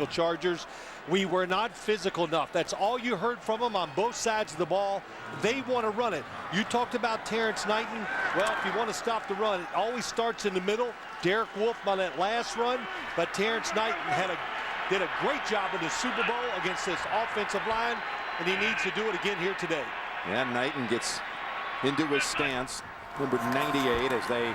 Chargers. We were not physical enough. That's all you heard from them on both sides of the ball. They want to run it. You talked about Terrence Knighton. Well, if you want to stop the run, it always starts in the middle. Derek Wolfe on that last run, but Terrence Knighton did a great job in the Super Bowl against this offensive line, and he needs to do it again here today. Yeah, Knighton gets into his stance, number 98, as they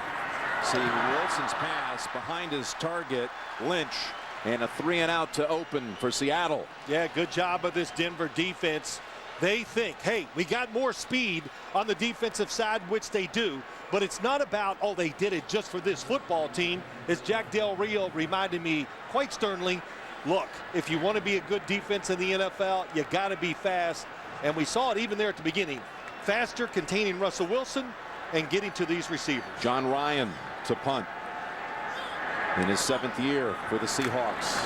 see Wilson's pass behind his target, Lynch. And a 3-and-out to open for Seattle. Yeah, good job of this Denver defense. They think, hey, we got more speed on the defensive side, which they do. But it's not about, oh, they did it just for this football team. As Jack Del Rio reminded me quite sternly, look, if you want to be a good defense in the NFL, you got to be fast. And we saw it even there at the beginning. Faster, containing Russell Wilson, and getting to these receivers. John Ryan to punt in his 7th year for the Seahawks.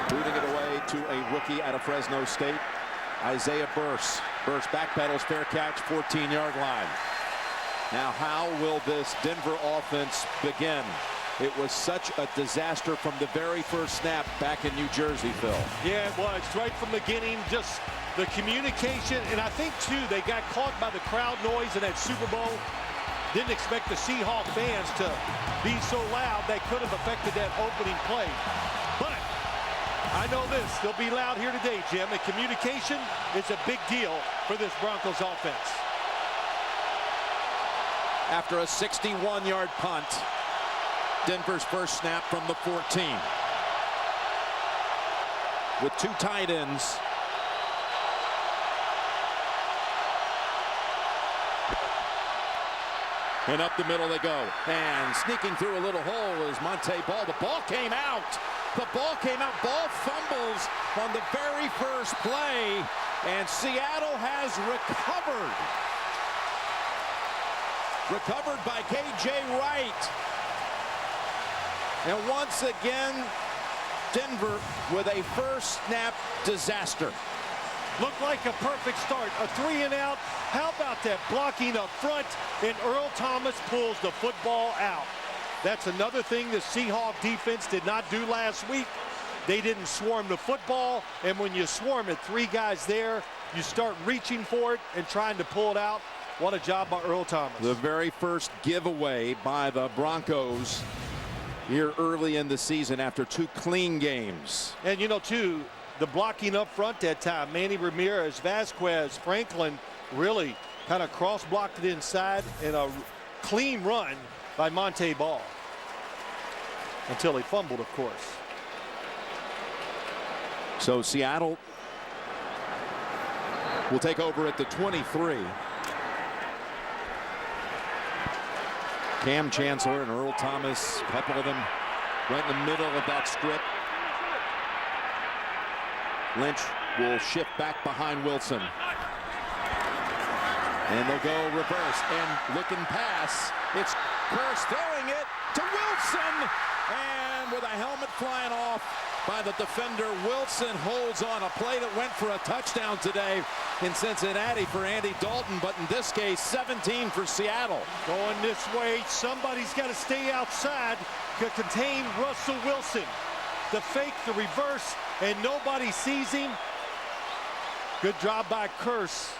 Booting it away to a rookie out of Fresno State, Isaiah Burse. Burse backpedals, fair catch, 14-yard line. Now, how will this Denver offense begin? It was such a disaster from the very first snap back in New Jersey, Phil. Yeah, it was right from the beginning. Just the communication, and I think too they got caught by the crowd noise in that Super Bowl. Didn't expect the Seahawk fans to be so loud they could have affected that opening play. But I know this, they'll be loud here today, Jim. And communication is a big deal for this Broncos offense. After a 61-yard punt, Denver's first snap from the 14. With 2 tight ends. And up the middle they go. And sneaking through a little hole is Monte Ball. The ball came out. The ball came out. Ball fumbles on the very first play. And Seattle has recovered. Recovered by K.J. Wright. And once again, Denver with a first snap disaster. Looked like a perfect start, a 3-and-out. How about that blocking up front, and Earl Thomas pulls the football out. That's another thing the Seahawk defense did not do last week. They didn't swarm the football, and when you swarm it, 3 guys there, you start reaching for it and trying to pull it out. What a job by Earl Thomas. The very first giveaway by the Broncos here early in the season after 2 clean games. And you know, too, the blocking up front that time, Manny Ramirez, Vasquez, Franklin really kind of cross-blocked it inside, and a clean run by Monte Ball. Until he fumbled, of course. So Seattle will take over at the 23. Cam Chancellor and Earl Thomas, a couple of them right in the middle of that strip. Lynch will shift back behind Wilson. And they'll go reverse and looking pass. It's Curse throwing it to Wilson. And with a helmet flying off by the defender, Wilson holds on. A play that went for a touchdown today in Cincinnati for Andy Dalton, but in this case, 17 for Seattle. Going this way, somebody's got to stay outside to contain Russell Wilson. The fake, the reverse, and nobody sees him. Good job by Curse.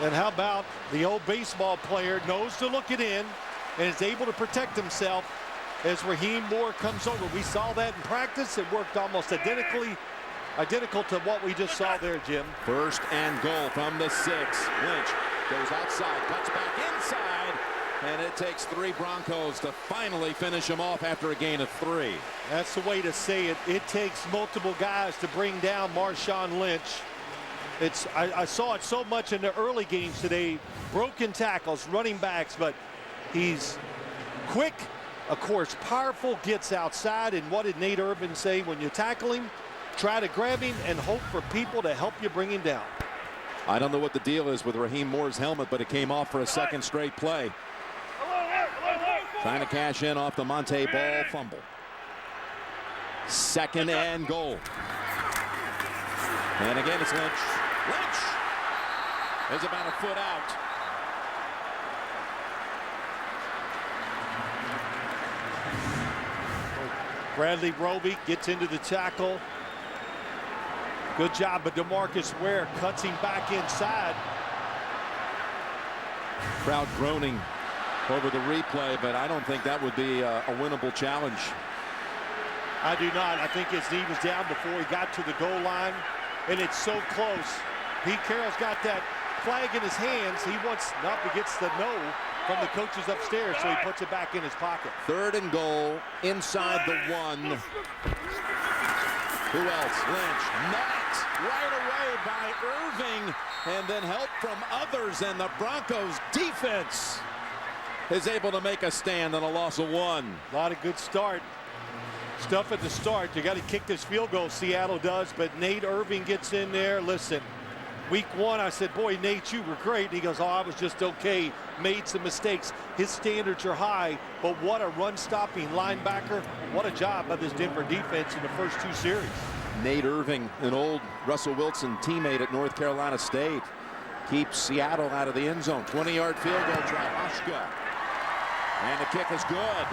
And how about the old baseball player knows to look it in and is able to protect himself as Raheem Moore comes over. We saw that in practice. It worked almost identical to what we just saw there, Jim. First and goal from the 6. Lynch goes outside, cuts back inside, and it takes 3 Broncos to finally finish him off after a gain of 3. That's the way to say it. It takes multiple guys to bring down Marshawn Lynch. I saw it so much in the early games today. Broken tackles, running backs, but he's quick, of course, powerful, gets outside. And what did Nate Urban say? When you tackle him, try to grab him and hope for people to help you bring him down. I don't know what the deal is with Raheem Moore's helmet, but it came off for a second straight play. Trying to cash in off the Monte Ball fumble. 2nd and goal. And again, it's Lynch. Lynch is about a foot out. Bradley Roby gets into the tackle. Good job, but DeMarcus Ware cuts him back inside. Crowd groaning over the replay, but I don't think that would be a winnable challenge. I do not. I think his knee was down before he got to the goal line, and it's so close. Pete Carroll's got that flag in his hands. He wants not to get the no from the coaches upstairs, so he puts it back in his pocket. 3rd and goal inside the 1. Who else? Lynch. Knocked right away by Irving, and then help from others, and the Broncos defense is able to make a stand on a loss of 1. A lot of good stuff at the start. They got to kick this field goal, Seattle does, but Nate Irving gets in there. Listen, week 1, I said, boy, Nate, you were great. And he goes, oh, I was just okay. Made some mistakes. His standards are high, but what a run-stopping linebacker. What a job by this Denver defense in the first 2 series. Nate Irving, an old Russell Wilson teammate at North Carolina State, keeps Seattle out of the end zone. 20-yard field goal try. Oshka. And the kick is good.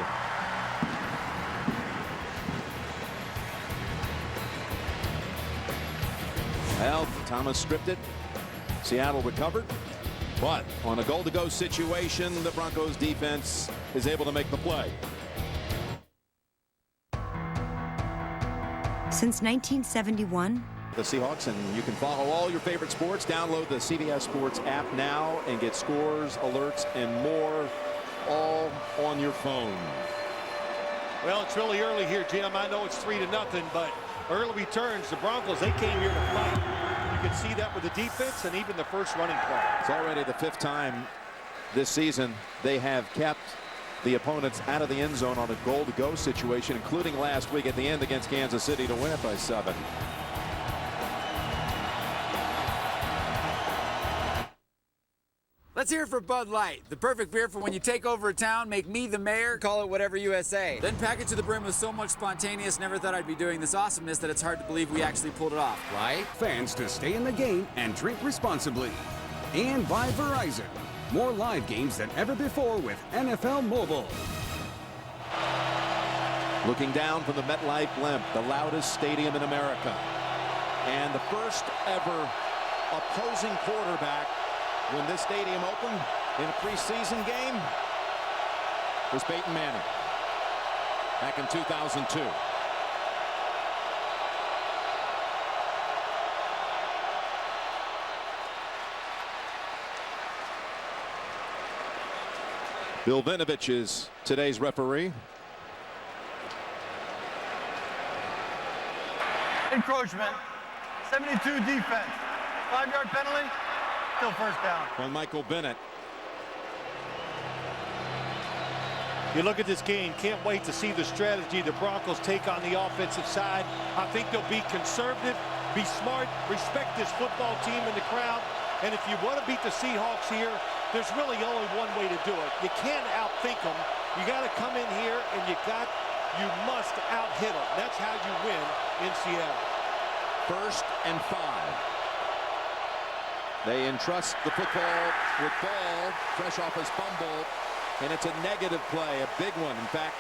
Well, Thomas stripped it. Seattle recovered. But on a goal-to-go situation, the Broncos defense is able to make the play. Since 1971, the Seahawks, and you can follow all your favorite sports. Download the CBS Sports app now and get scores, alerts, and more all on your phone. Well, it's really early here, Jim. I know it's 3-0, but early returns. The Broncos, they came here to fight. You can see that with the defense and even the first running play. It's already the 5th time this season they have kept the opponents out of the end zone on a goal-to-go situation, including last week at the end against Kansas City to win it by 7. Let's hear it for Bud Light, the perfect beer for when you take over a town, make me the mayor, call it whatever USA. Then pack it to the brim with so much spontaneous, never thought I'd be doing this awesomeness that it's hard to believe we actually pulled it off. Like fans to stay in the game and drink responsibly. And by Verizon. More live games than ever before with NFL Mobile. Looking down from the MetLife blimp, the loudest stadium in America. And the first ever opposing quarterback when this stadium opened in a preseason game was Peyton Manning back in 2002. Bill Vinovich is today's referee. Encroachment, 72 defense, 5-yard penalty, still first down. On Michael Bennett. You look at this game, can't wait to see the strategy the Broncos take on the offensive side. I think they'll be conservative, be smart, respect this football team in the crowd. And if you want to beat the Seahawks here, there's really only one way to do it. You can't outthink them. You got to come in here and you must out-hit them. That's how you win in Seattle. 1st and 5. They entrust the football with Ball, fresh off his fumble, and it's a negative play, a big one. In fact,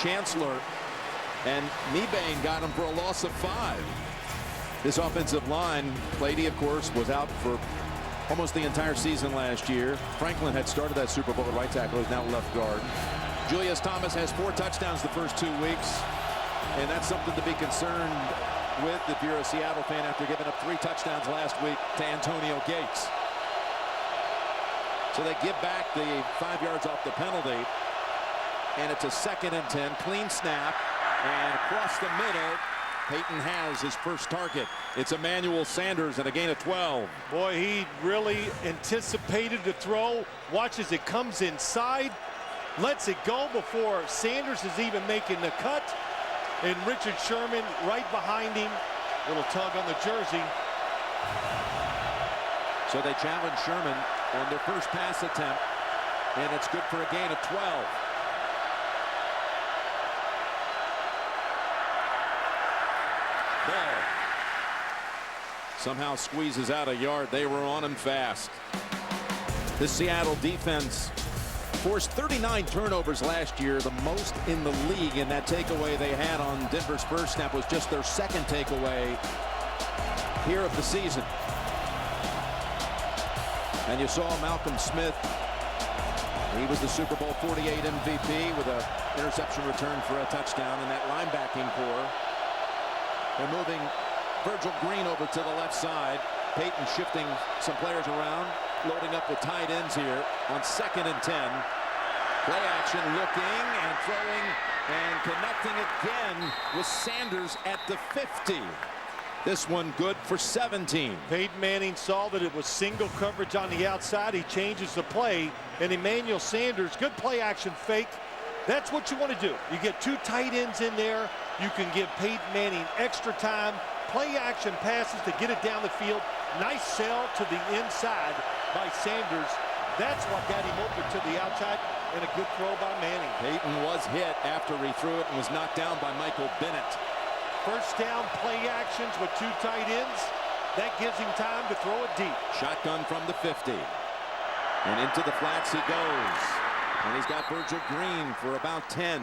Chancellor and Mebane got him for a loss of 5. This offensive line, Clady, of course, was out for almost the entire season last year. Franklin had started that Super Bowl at right tackle. He's now left guard. Julius Thomas has 4 touchdowns the first 2 weeks, and that's something to be concerned with if you're a Seattle fan after giving up 3 touchdowns last week to Antonio Gates. So they give back the 5 yards off the penalty, and it's a 2nd and 10. Clean snap, and across the middle, Peyton has his first target. It's Emmanuel Sanders and a gain of 12. Boy, he really anticipated the throw. Watch as it comes inside. Lets it go before Sanders is even making the cut. And Richard Sherman right behind him. Little tug on the jersey. So they challenge Sherman on their first pass attempt. And it's good for a gain of 12. Ball somehow squeezes out a yard. They were on him fast. This Seattle defense forced 39 turnovers last year, the most in the league, and that takeaway they had on Denver's first snap was just their second takeaway here of the season. And you saw Malcolm Smith. He was the Super Bowl 48 MVP with an interception return for a touchdown in that linebacking core. They're moving Virgil Green over to the left side. Peyton shifting some players around, loading up with tight ends here on 2nd and 10. Play action, looking and throwing and connecting again with Sanders at the 50. This one good for 17. Peyton Manning saw that it was single coverage on the outside. He changes the play, and Emmanuel Sanders, good play action fake. That's what you want to do. You get 2 tight ends in there. You can give Peyton Manning extra time. Play action passes to get it down the field. Nice sell to the inside by Sanders. That's what got him open to the outside, and a good throw by Manning. Peyton was hit after he threw it and was knocked down by Michael Bennett. First down play actions with 2 tight ends. That gives him time to throw it deep. Shotgun from the 50. And into the flats he goes. And he's got Virgil Green for about 10.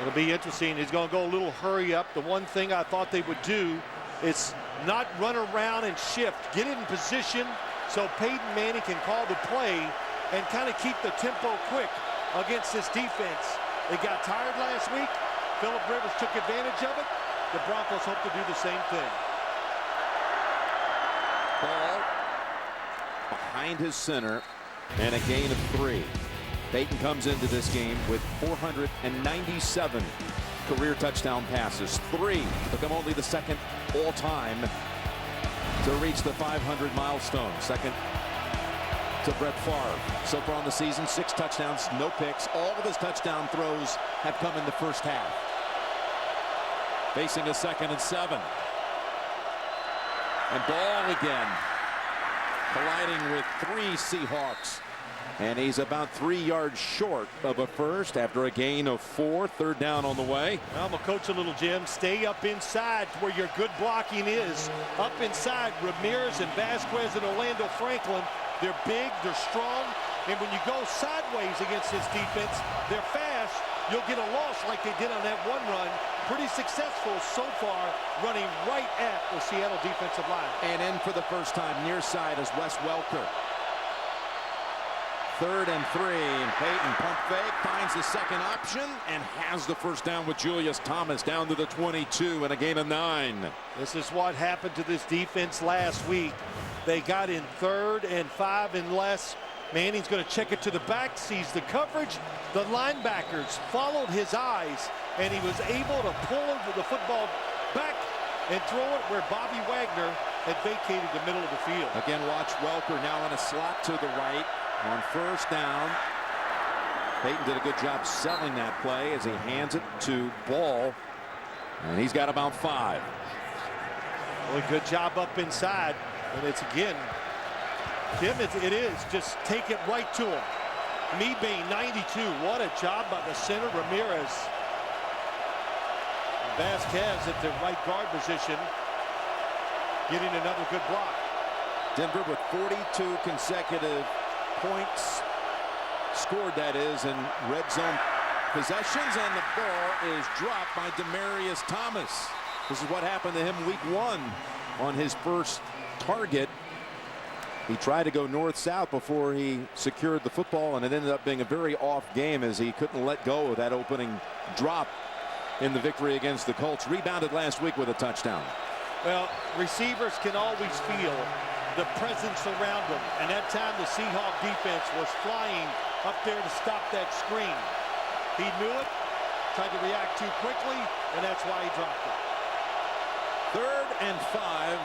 It'll be interesting. He's going to go a little hurry up. The one thing I thought they would do is not run around and shift. Get it in position so Peyton Manning can call the play and kind of keep the tempo quick against this defense. They got tired last week. Phillip Rivers took advantage of it. The Broncos hope to do the same thing. Ball behind his center and a gain of 3. Peyton comes into this game with 497 career touchdown passes. 3 become only the 2nd all-time to reach the 500 milestone. 2nd to Brett Favre. So far on the season, 6 touchdowns, no picks. All of his touchdown throws have come in the first half. Facing a 2nd and 7. And Ball again, colliding with 3 Seahawks. And he's about 3 yards short of a first after a gain of 4. 3rd down on the way. Well, I'm going to coach a little, Jim. Stay up inside where your good blocking is. Up inside, Ramirez and Vasquez and Orlando Franklin. They're big, they're strong, and when you go sideways against this defense, they're fast. You'll get a loss like they did on that one run. Pretty successful so far, running right at the Seattle defensive line. And in for the first time near side is Wes Welker. 3rd and 3, and Peyton pump fake, finds the 2nd option, and has the first down with Julius Thomas down to the 22 and a gain of 9. This is what happened to this defense last week. They got in 3rd and 5 and less. Manning's going to check it to the back, sees the coverage. The linebackers followed his eyes, and he was able to pull the football back and throw it where Bobby Wagner had vacated the middle of the field. Again, watch Welker now in a slot to the right on 1st down. Peyton did a good job selling that play as he hands it to Ball, and he's got about 5. Well, good job up inside. And it's again, Tim, it is. Just take it right to him. Mebane, 92. What a job by the center, Ramirez. And Vasquez at the right guard position, getting another good block. Denver with 42 consecutive points scored, that is, in red zone possessions, and the ball is dropped by Demaryius Thomas. This is what happened to him week 1 on his first target. He tried to go north-south before he secured the football, and it ended up being a very off game as he couldn't let go of that opening drop in the victory against the Colts. Rebounded last week with a touchdown. Well, receivers can always feel the presence around them, and that time the Seahawk defense was flying up there to stop that screen. He knew it, tried to react too quickly, and that's why he dropped it. 3rd and 5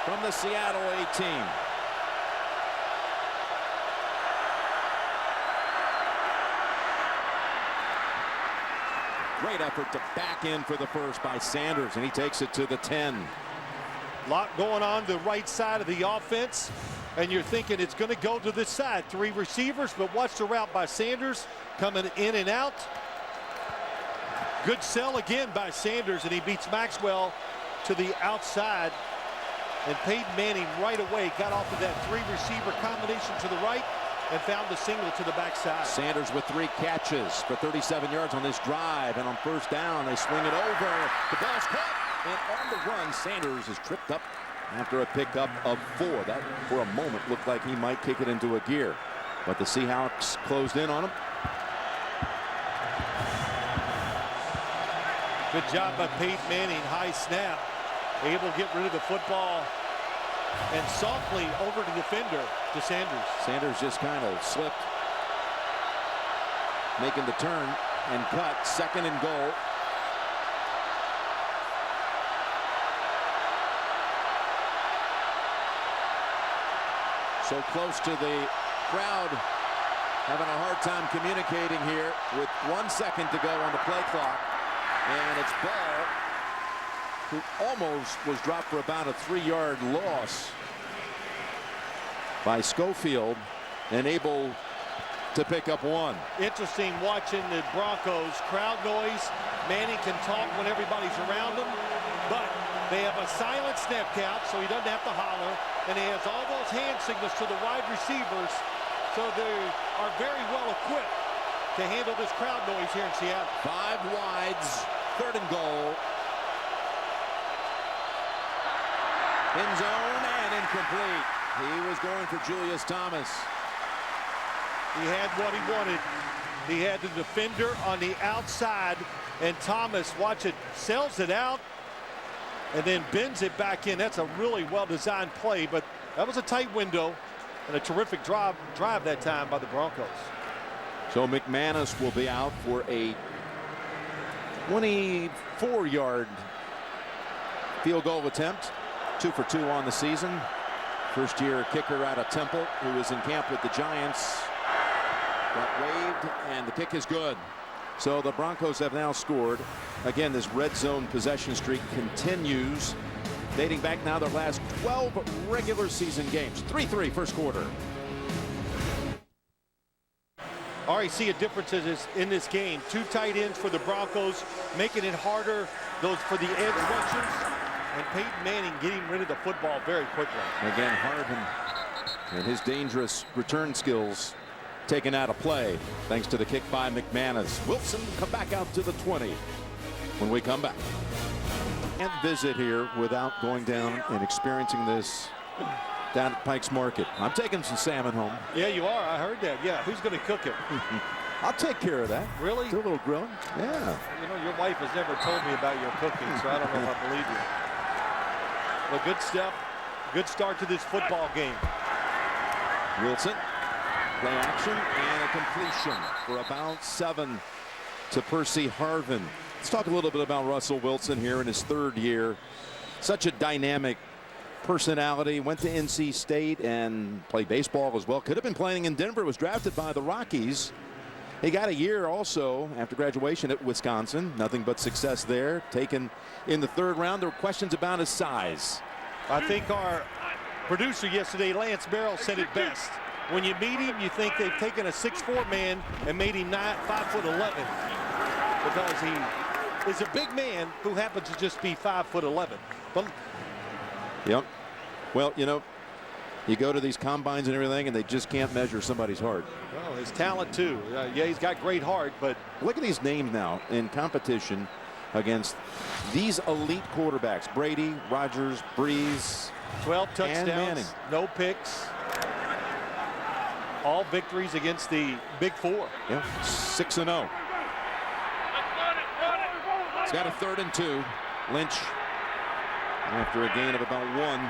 from the Seattle 18. Great effort to back in for the first by Sanders, and he takes it to the 10. Lot going on the right side of the offense, and you're thinking it's going to go to this side. 3 receivers, but watch the route by Sanders coming in and out. Good sell again by Sanders, and he beats Maxwell to the outside. And Peyton Manning right away got off of that 3-receiver combination to the right and found the single to the backside. Sanders with 3 catches for 37 yards on this drive. And on first down, they swing it over. The ball's caught. And on the run, Sanders is tripped up after a pickup of 4. That, for a moment, looked like he might kick it into a gear. But the Seahawks closed in on him. Good job by Peyton Manning. High snap. Able to get rid of the football. And softly over to the defender to Sanders. Sanders just kind of slipped. Making the turn and cut. 2nd and goal. So close to the crowd, having a hard time communicating here with 1 second to go on the play clock. And it's Ball, who almost was dropped for about a 3-yard loss by Schofield, and able to pick up 1. Interesting watching the Broncos. Crowd noise. Manning can talk when everybody's around him, but they have a silent snap count, so he doesn't have to holler. And he has all those hand signals to the wide receivers, so they are very well equipped to handle this crowd noise here in Seattle. 5 wides, 3rd and goal. End zone and incomplete. He was going for Julius Thomas. He had what he wanted. He had the defender on the outside, and Thomas, watch it, sells it out and then bends it back in. That's a really well-designed play, but that was a tight window and a terrific drive that time by the Broncos. So McManus will be out for a 24-yard field goal attempt. 2 for 2 on the season. First-year kicker out of Temple, who was in camp with the Giants. Got waved, and the kick is good. So the Broncos have now scored. Again, this red zone possession streak continues, dating back now their last 12 regular season games. 3-3 first quarter. Already see a difference in this game. 2 tight ends for the Broncos, making it harder for the edge rushers, and Peyton Manning getting rid of the football very quickly. Again, Harvin and his dangerous return skills taken out of play thanks to the kick by McManus. Wilson come back out to the 20 when we come back. And visit here without going down and experiencing this down at Pike's Market. I'm taking some salmon home. Yeah, you are. I heard that. Yeah, who's going to cook it? I'll take care of that. Really? Do a little grilling. Yeah. You know, your wife has never told me about your cooking, so I don't know if I believe you. Well, good stuff. Good start to this football game. Wilson. Play action and a completion for about 7 to Percy Harvin. Let's talk a little bit about Russell Wilson here in his 3rd year. Such a dynamic personality. Went to NC State and played baseball as well. Could have been playing in Denver. Was drafted by the Rockies. He got a year also after graduation at Wisconsin. Nothing but success there. Taken in the 3rd round. There were questions about his size. I think our producer yesterday, Lance Merrill, said it best. When you meet him, you think they've taken a 6'4" man and made him 5'11", because he is a big man who happens to just be 5'11". But yep. Well, you know, you go to these combines and everything, and they just can't measure somebody's heart. well, his talent too. Yeah, he's got great heart, but Look at these names now in competition against these elite quarterbacks: Brady, Rodgers, Breeze, 12 and touchdowns, Manning. no picks. All victories against the Big Four. Yeah, 6-0. He's got a 3rd and 2. Lynch after a gain of about 1.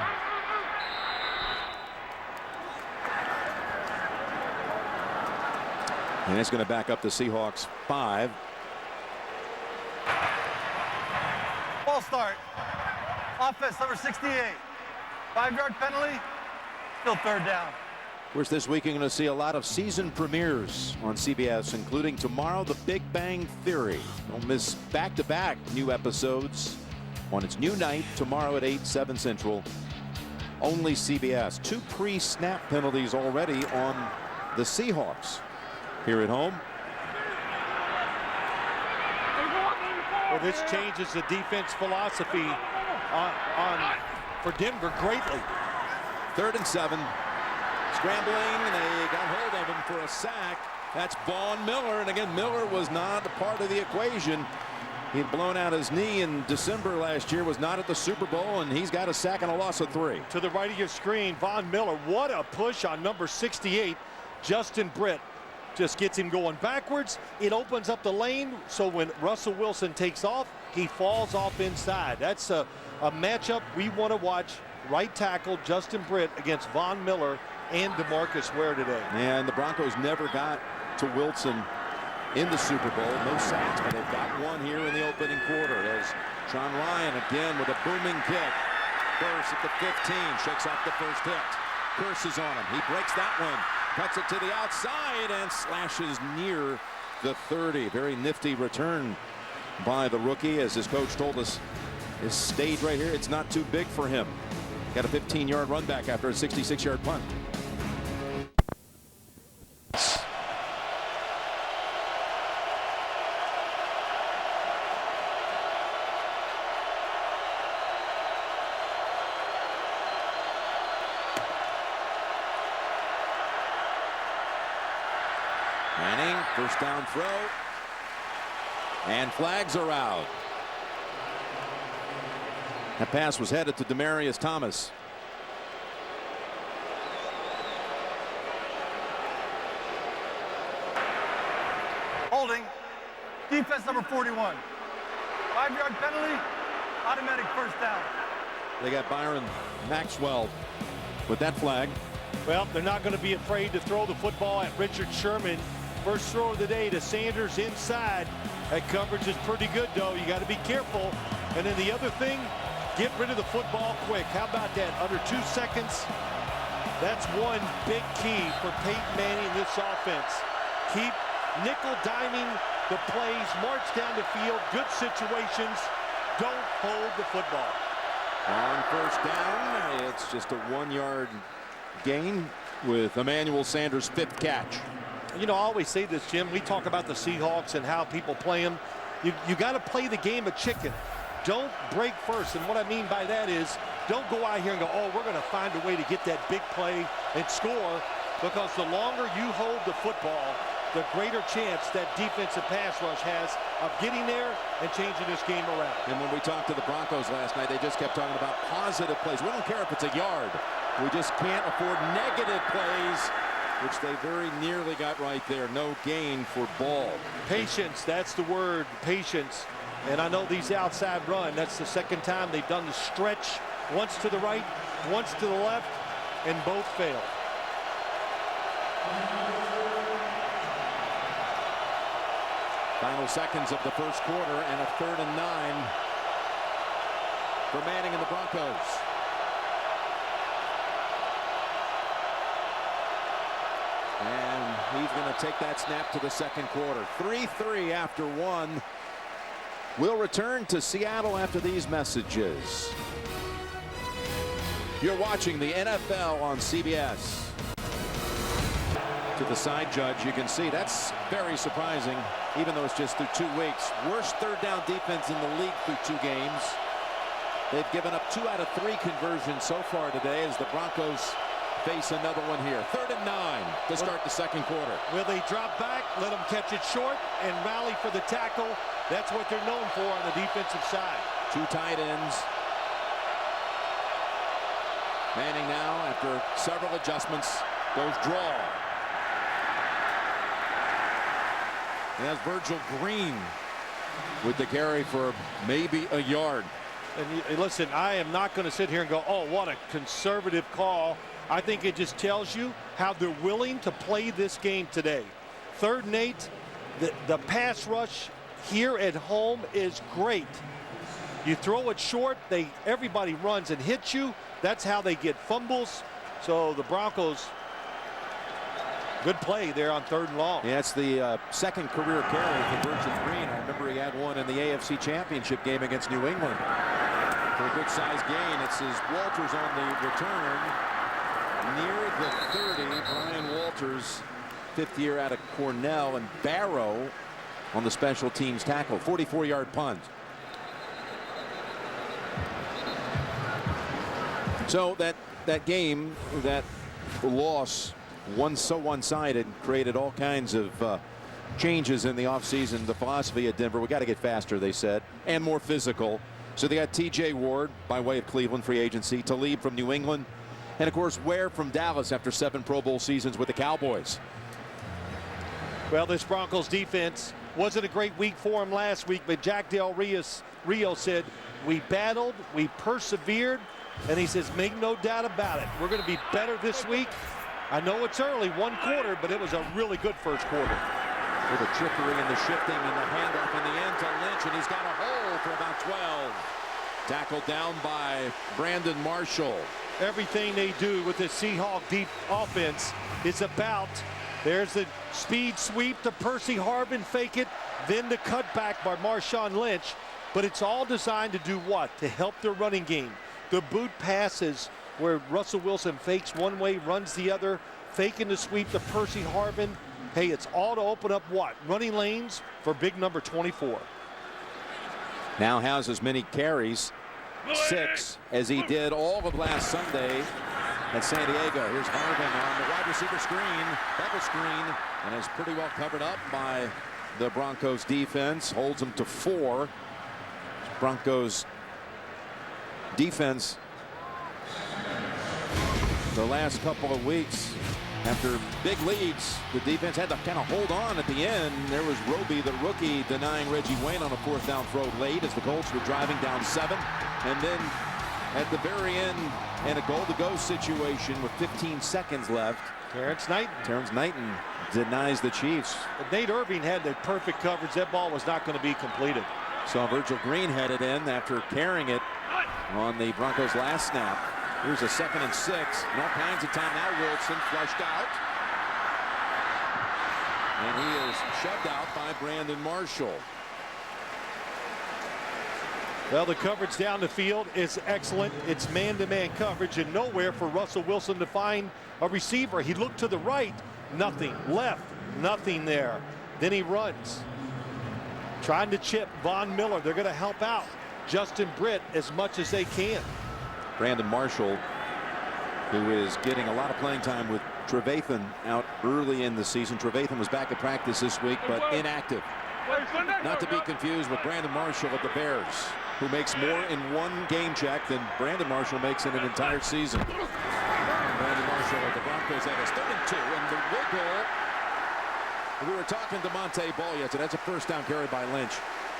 And it's going to back up the Seahawks 5. Ball start. Offense number 68. 5-yard penalty. Still 3rd down. Of course, this week you're going to see a lot of season premieres on CBS, including tomorrow, The Big Bang Theory. Don't miss back-to-back new episodes on its new night tomorrow at 8, 7 Central. Only CBS. 2 pre-snap penalties already on the Seahawks here at home. Well, this changes the defense philosophy on for Denver greatly. 3rd and 7. Scrambling, and they got hold of him for a sack. That's Von Miller, and again, Miller was not a part of the equation. He'd blown out his knee in December last year, was not at the Super Bowl, and he's got a sack and a loss of 3. To the right of your screen, Von Miller, what a push on number 68, Justin Britt. Just gets him going backwards. It opens up the lane, so when Russell Wilson takes off, he falls off inside. That's a matchup we want to watch. Right tackle Justin Britt against Von Miller and DeMarcus Ware today. And the Broncos never got to Wilson in the Super Bowl. No sacks, but they've got one here in the opening quarter. As Sean Ryan again with a booming kick. Burst at the 15, shakes off the first hit. Curses on him. He breaks that one. Cuts it to the outside and slashes near the 30. Very nifty return by the rookie. As his coach told us, his stage right here, it's not too big for him. Got a 15-yard run back after a 66-yard punt. Manning, first down throw. And flags are out. That pass was headed to Demaryius Thomas. Holding. Defense number 41. 5-yard penalty. Automatic first down. They got Byron Maxwell with that flag. Well, they're not going to be afraid to throw the football at Richard Sherman. First throw of the day to Sanders inside. That coverage is pretty good, though. You got to be careful. And then the other thing, get rid of the football quick. How about that? Under 2 seconds. That's one big key for Peyton Manning in this offense. Keep nickel diming the plays, march down the field, good situations. Don't hold the football. On first down, it's just a 1-yard gain with Emmanuel Sanders' 5th catch. You know, I always say this, Jim. We talk about the Seahawks and how people play them. You got to play the game of chicken. Don't break first. And what I mean by that is don't go out here and go, oh, we're going to find a way to get that big play and score, because the longer you hold the football, the greater chance that defensive pass rush has of getting there and changing this game around. And when we talked to the Broncos last night, they just kept talking about positive plays. We don't care if it's a yard. We just can't afford negative plays, which they very nearly got right there. No gain for ball. Patience, that's the word, patience. And I know these outside run, that's the second time they've done the stretch, once to the right, once to the left, and both failed. Final seconds of the first quarter, and a 3rd and 9 for Manning and the Broncos. And he's going to take that snap to the second quarter. 3-3 after 1. We'll return to Seattle after these messages. You're watching the NFL on CBS. To the side judge, you can see that's very surprising, even though it's just through 2 weeks. Worst 3rd down defense in the league through 2 games. They've given up 2 out of 3 conversions so far today as the Broncos face another one here. 3rd and 9 to start the second quarter. Will they drop back, let them catch it short, and rally for the tackle? That's what they're known for on the defensive side. 2 tight ends. Manning now, after several adjustments, goes draw. And that's Virgil Green with the carry for maybe a yard. And listen, I am not going to sit here and go, oh, what a conservative call. I think it just tells you how they're willing to play this game today. 3rd and 8, the pass rush here at home is great. You throw it short, everybody runs and hits you. That's how they get fumbles. So the Broncos, good play there on 3rd and long. Yeah, it's the second career carry for Virgil Green. I remember he had one in the AFC Championship game against New England. For a good size gain, it's his Walters on the return. Near the 30, Brian Walters, 5th year out of Cornell, and Barrow on the special teams tackle. 44-yard punt. So that game, that loss, so one-sided, created all kinds of changes in the offseason. The philosophy at Denver, we got to get faster, they said, and more physical. So they got T.J. Ward by way of Cleveland free agency, Talib from New England, and of course Ware from Dallas after 7 Pro Bowl seasons with the Cowboys. Well, this Broncos defense wasn't a great week for him last week, but Jack Del Rio said, we battled, we persevered, and he says, make no doubt about it. We're going to be better this week. I know it's early, 1 quarter, but it was a really good first quarter. With the trickery and the shifting and the handoff in the end to Lynch, and he's got a hole for about 12. Tackled down by Brandon Marshall. Everything they do with the Seahawk deep offense is about, there's the speed sweep to Percy Harvin, fake it, then the cutback by Marshawn Lynch. But it's all designed to do what? To help their running game. The boot passes where Russell Wilson fakes one way, runs the other, faking the sweep to Percy Harvin. Hey, it's all to open up what? Running lanes for big number 24. Now has as many carries, 6, as he did all of last Sunday at San Diego. Here's Harvin on the wide receiver screen, double screen, and is pretty well covered up by the Broncos defense. Holds them to 4. Broncos defense the last couple of weeks, after big leads, the defense had to kind of hold on at the end. There was Roby, the rookie, denying Reggie Wayne on a 4th down throw late as the Colts were driving down 7. And then at the very end, in a goal-to-go situation with 15 seconds left, Terrence Knighton denies the Chiefs. But Nate Irving had the perfect coverage. That ball was not going to be completed. Saw Virgil Green headed in after carrying it on the Broncos' last snap. Here's a 2nd and 6. And all kinds of time now. Wilson flushed out. And he is shoved out by Brandon Marshall. Well, the coverage down the field is excellent. It's man-to-man coverage and nowhere for Russell Wilson to find a receiver. He looked to the right, nothing. Left, nothing there. Then he runs. Trying to chip Von Miller. They're going to help out Justin Britt as much as they can. Brandon Marshall, who is getting a lot of playing time with Trevathan out early in the season. Trevathan was back at practice this week, but inactive. Not to be confused with Brandon Marshall of the Bears, who makes more in 1 game check than Brandon Marshall makes in an entire season. Brandon Marshall of the Broncos at his 3rd and 2, and the wiggle. We were talking to Monte Ball yesterday. That's a 1st down carry by Lynch.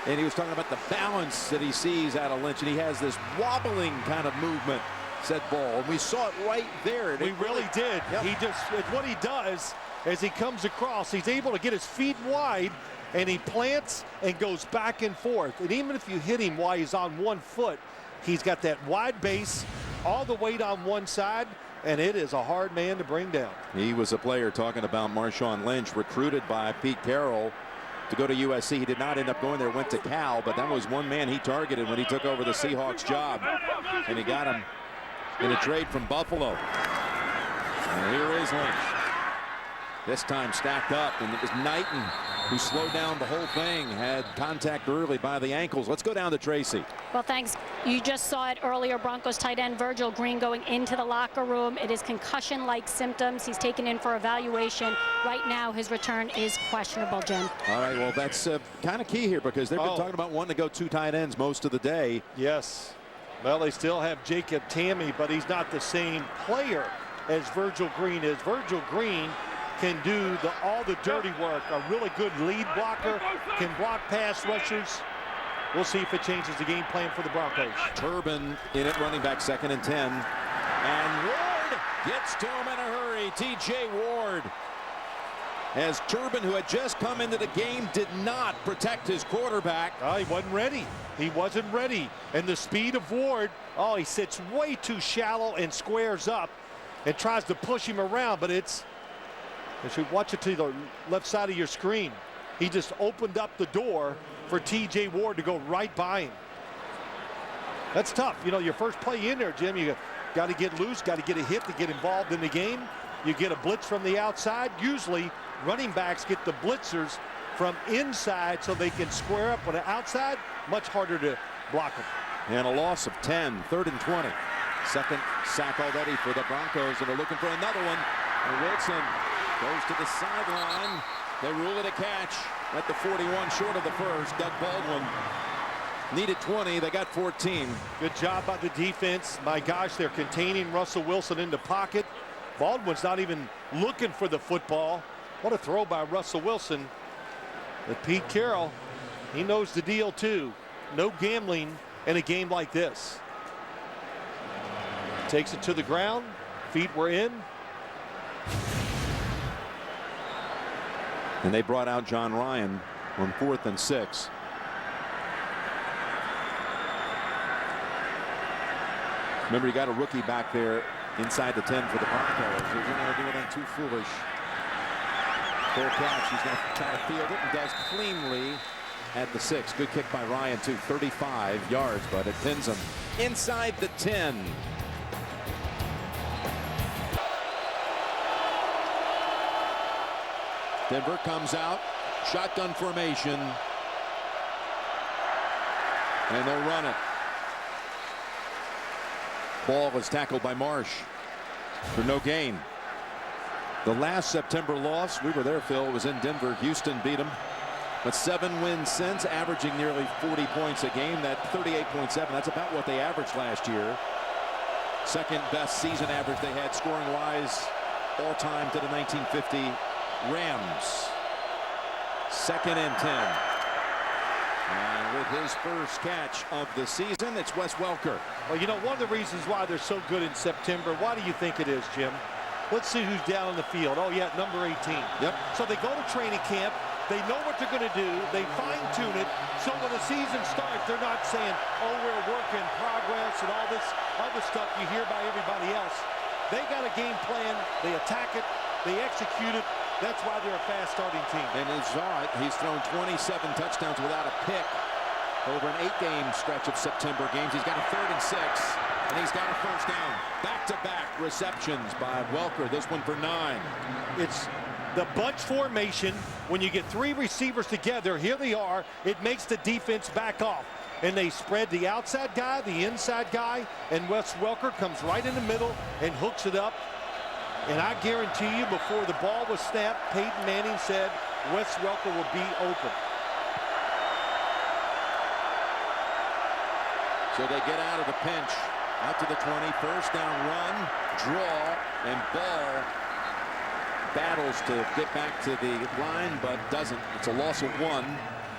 And he was talking about the balance that he sees out of Lynch, and he has this wobbling kind of movement, said Ball. And we saw it right there. We really did. Yep. What he does as he comes across, he's able to get his feet wide, and he plants and goes back and forth. And even if you hit him while he's on 1 foot, he's got that wide base, all the weight on one side, and it is a hard man to bring down. He was a player talking about Marshawn Lynch, recruited by Pete Carroll to go to USC. He did not end up going there, went to Cal, but that was one man he targeted when he took over the Seahawks job. And he got him in a trade from Buffalo. And here is Lynch. This time stacked up, and it was Knighton who slowed down the whole thing, had contact early by the ankles. Let's go down to Tracy. Well, thanks. You just saw it earlier. Broncos tight end Virgil Green going into the locker room. It is concussion-like symptoms. He's taken in for evaluation. Right now, his return is questionable, Jim. All right, well, that's kind of key here because they've been talking about wanting to go 2 tight ends most of the day. Yes. Well, they still have Jacob Tamme, but he's not the same player as Virgil Green is. Virgil Green can do all the dirty work. A really good lead blocker, can block pass rushers. We'll see if it changes the game plan for the Broncos. Turbin in it, running back 2nd and 10. And Ward gets to him in a hurry. T.J. Ward. As Turbin, who had just come into the game, did not protect his quarterback. He wasn't ready. He wasn't ready. And the speed of Ward, he sits way too shallow and squares up and tries to push him around, but if you watch it to the left side of your screen, he just opened up the door for T.J. Ward to go right by him. That's tough. You know, your first play in there, Jim, you got to get loose, got to get a hit to get involved in the game. You get a blitz from the outside. Usually running backs get the blitzers from inside so they can square up on the outside. Much harder to block them. And a loss of 10, 3rd and 20. Second sack already for the Broncos, and they're looking for another one. And Wilson goes to the sideline. They rule it a catch at the 41, short of the first. Doug Baldwin needed 20. They got 14. Good job by the defense. My gosh, they're containing Russell Wilson in the pocket. Baldwin's not even looking for the football. What a throw by Russell Wilson. But Pete Carroll, he knows the deal too. No gambling in a game like this. Takes it to the ground. Feet were in. And they brought out John Ryan on 4th and 6. Remember, you got a rookie back there inside the 10 for the Broncos. He's not going to do anything too foolish. Full catch. He's going to try to field it and does cleanly at the 6. Good kick by Ryan, too. 35 yards, but it pins him inside the 10. Denver comes out, shotgun formation, and they'll run it. Ball was tackled by Marsh for no gain. The last September loss, we were there, Phil, was in Denver. Houston beat them, but 7 wins since, averaging nearly 40 points a game. That 38.7, that's about what they averaged last year. Second best season average they had scoring-wise all time to the 1950 Rams. 2nd and 10. And with his first catch of the season, it's Wes Welker. Well, you know, one of the reasons why they're so good in September, why do you think it is, Jim? Let's see who's down on the field. Oh, yeah, number 18. Yep. So they go to training camp. They know what they're going to do. They fine-tune it. So when the season starts, they're not saying, oh, we're a work in progress and all this other stuff you hear by everybody else. They got a game plan. They attack it. They execute it. That's why they're a fast starting team. And you saw it. He's thrown 27 touchdowns without a pick over an 8-game stretch of September games. He's got a 3rd and 6, and he's got a first down. Back-to-back receptions by Welker. This one for 9. It's the bunch formation. When you get 3 receivers together, here they are. It makes the defense back off. And they spread the outside guy, the inside guy, and Wes Welker comes right in the middle and hooks it up. And I guarantee you, before the ball was snapped, Peyton Manning said Wes Welker will be open. So they get out of the pinch, out to the 20, first down run, draw, and Ball battles to get back to the line, but doesn't. It's a loss of 1,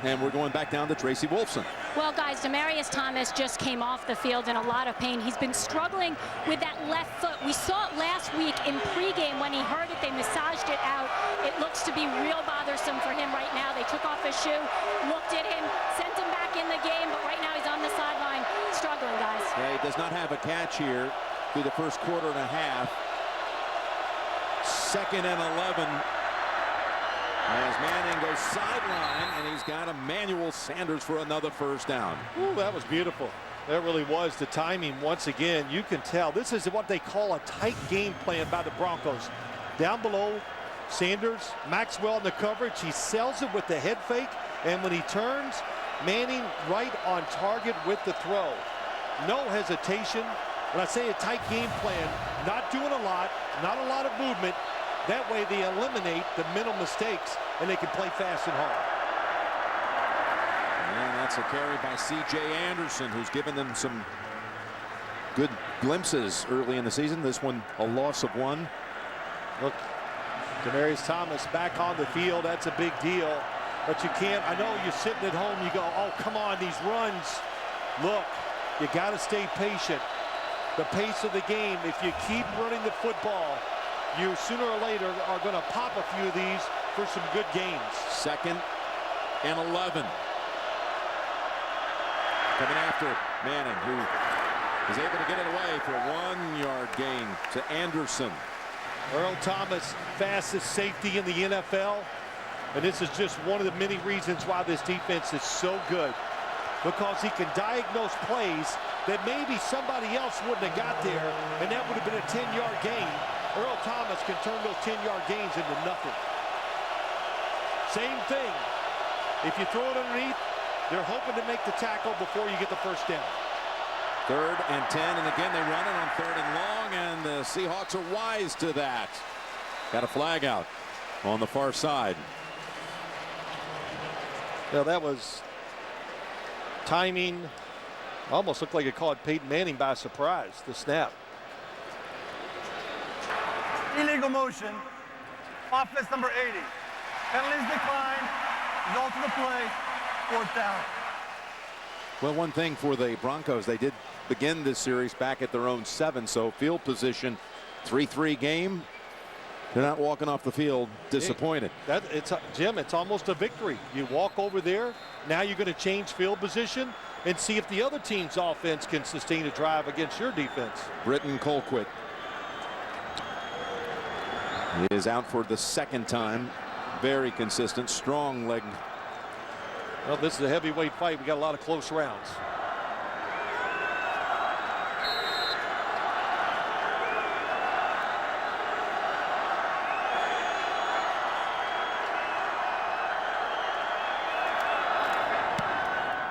and we're going back down to Tracy Wolfson. Well, guys, Demaryius Thomas just came off the field in a lot of pain. He's been struggling with that left foot. We saw it last week in pregame when he hurt it. They massaged it out. It looks to be real bothersome for him right now. They took off his shoe, looked at him, sent him back in the game, but right now he's on the sideline struggling, guys. Yeah, he does not have a catch here through the first quarter and a half. 2nd and 11. As Manning goes sideline, and he's got Emmanuel Sanders for another first down. Ooh, that was beautiful. That really was. The timing, once again, you can tell. This is what they call a tight game plan by the Broncos. Down below, Sanders, Maxwell in the coverage. He sells it with the head fake, and when he turns, Manning right on target with the throw. No hesitation. When I say a tight game plan, not doing a lot, not a lot of movement. That way they eliminate the mental mistakes and they can play fast and hard. And that's a carry by C.J. Anderson, who's given them some good glimpses early in the season. This one, a loss of 1. Look, Demaryius Thomas back on the field. That's a big deal. But you can't, I know you're sitting at home, you go, oh, come on, these runs. Look, you got to stay patient. The pace of the game, if you keep running the football, you sooner or later are going to pop a few of these for some good gains. 2nd and 11. Coming after Manning, who is able to get it away for a 1-yard gain to Anderson. Earl Thomas, fastest safety in the NFL. And this is just one of the many reasons why this defense is so good. Because he can diagnose plays that maybe somebody else wouldn't have got there, and that would have been a 10-yard gain. Earl Thomas can turn those 10-yard gains into nothing. Same thing. If you throw it underneath, they're hoping to make the tackle before you get the first down. 3rd and 10, and again they run it on 3rd and long, and the Seahawks are wise to that. Got a flag out on the far side. Now that was timing. Almost looked like it caught Peyton Manning by surprise, the snap. Illegal motion. Offense number 80. Penalties declined. Result of the play. 4th down. Well, one thing for the Broncos, they did begin this series back at their own 7, so field position, 3-3 game. They're not walking off the field disappointed. Jim, it's almost a victory. You walk over there, now you're going to change field position and see if the other team's offense can sustain a drive against your defense. Britton Colquitt is out for the 2nd time. Very consistent, strong leg. Well, this is a heavyweight fight. We got a lot of close rounds.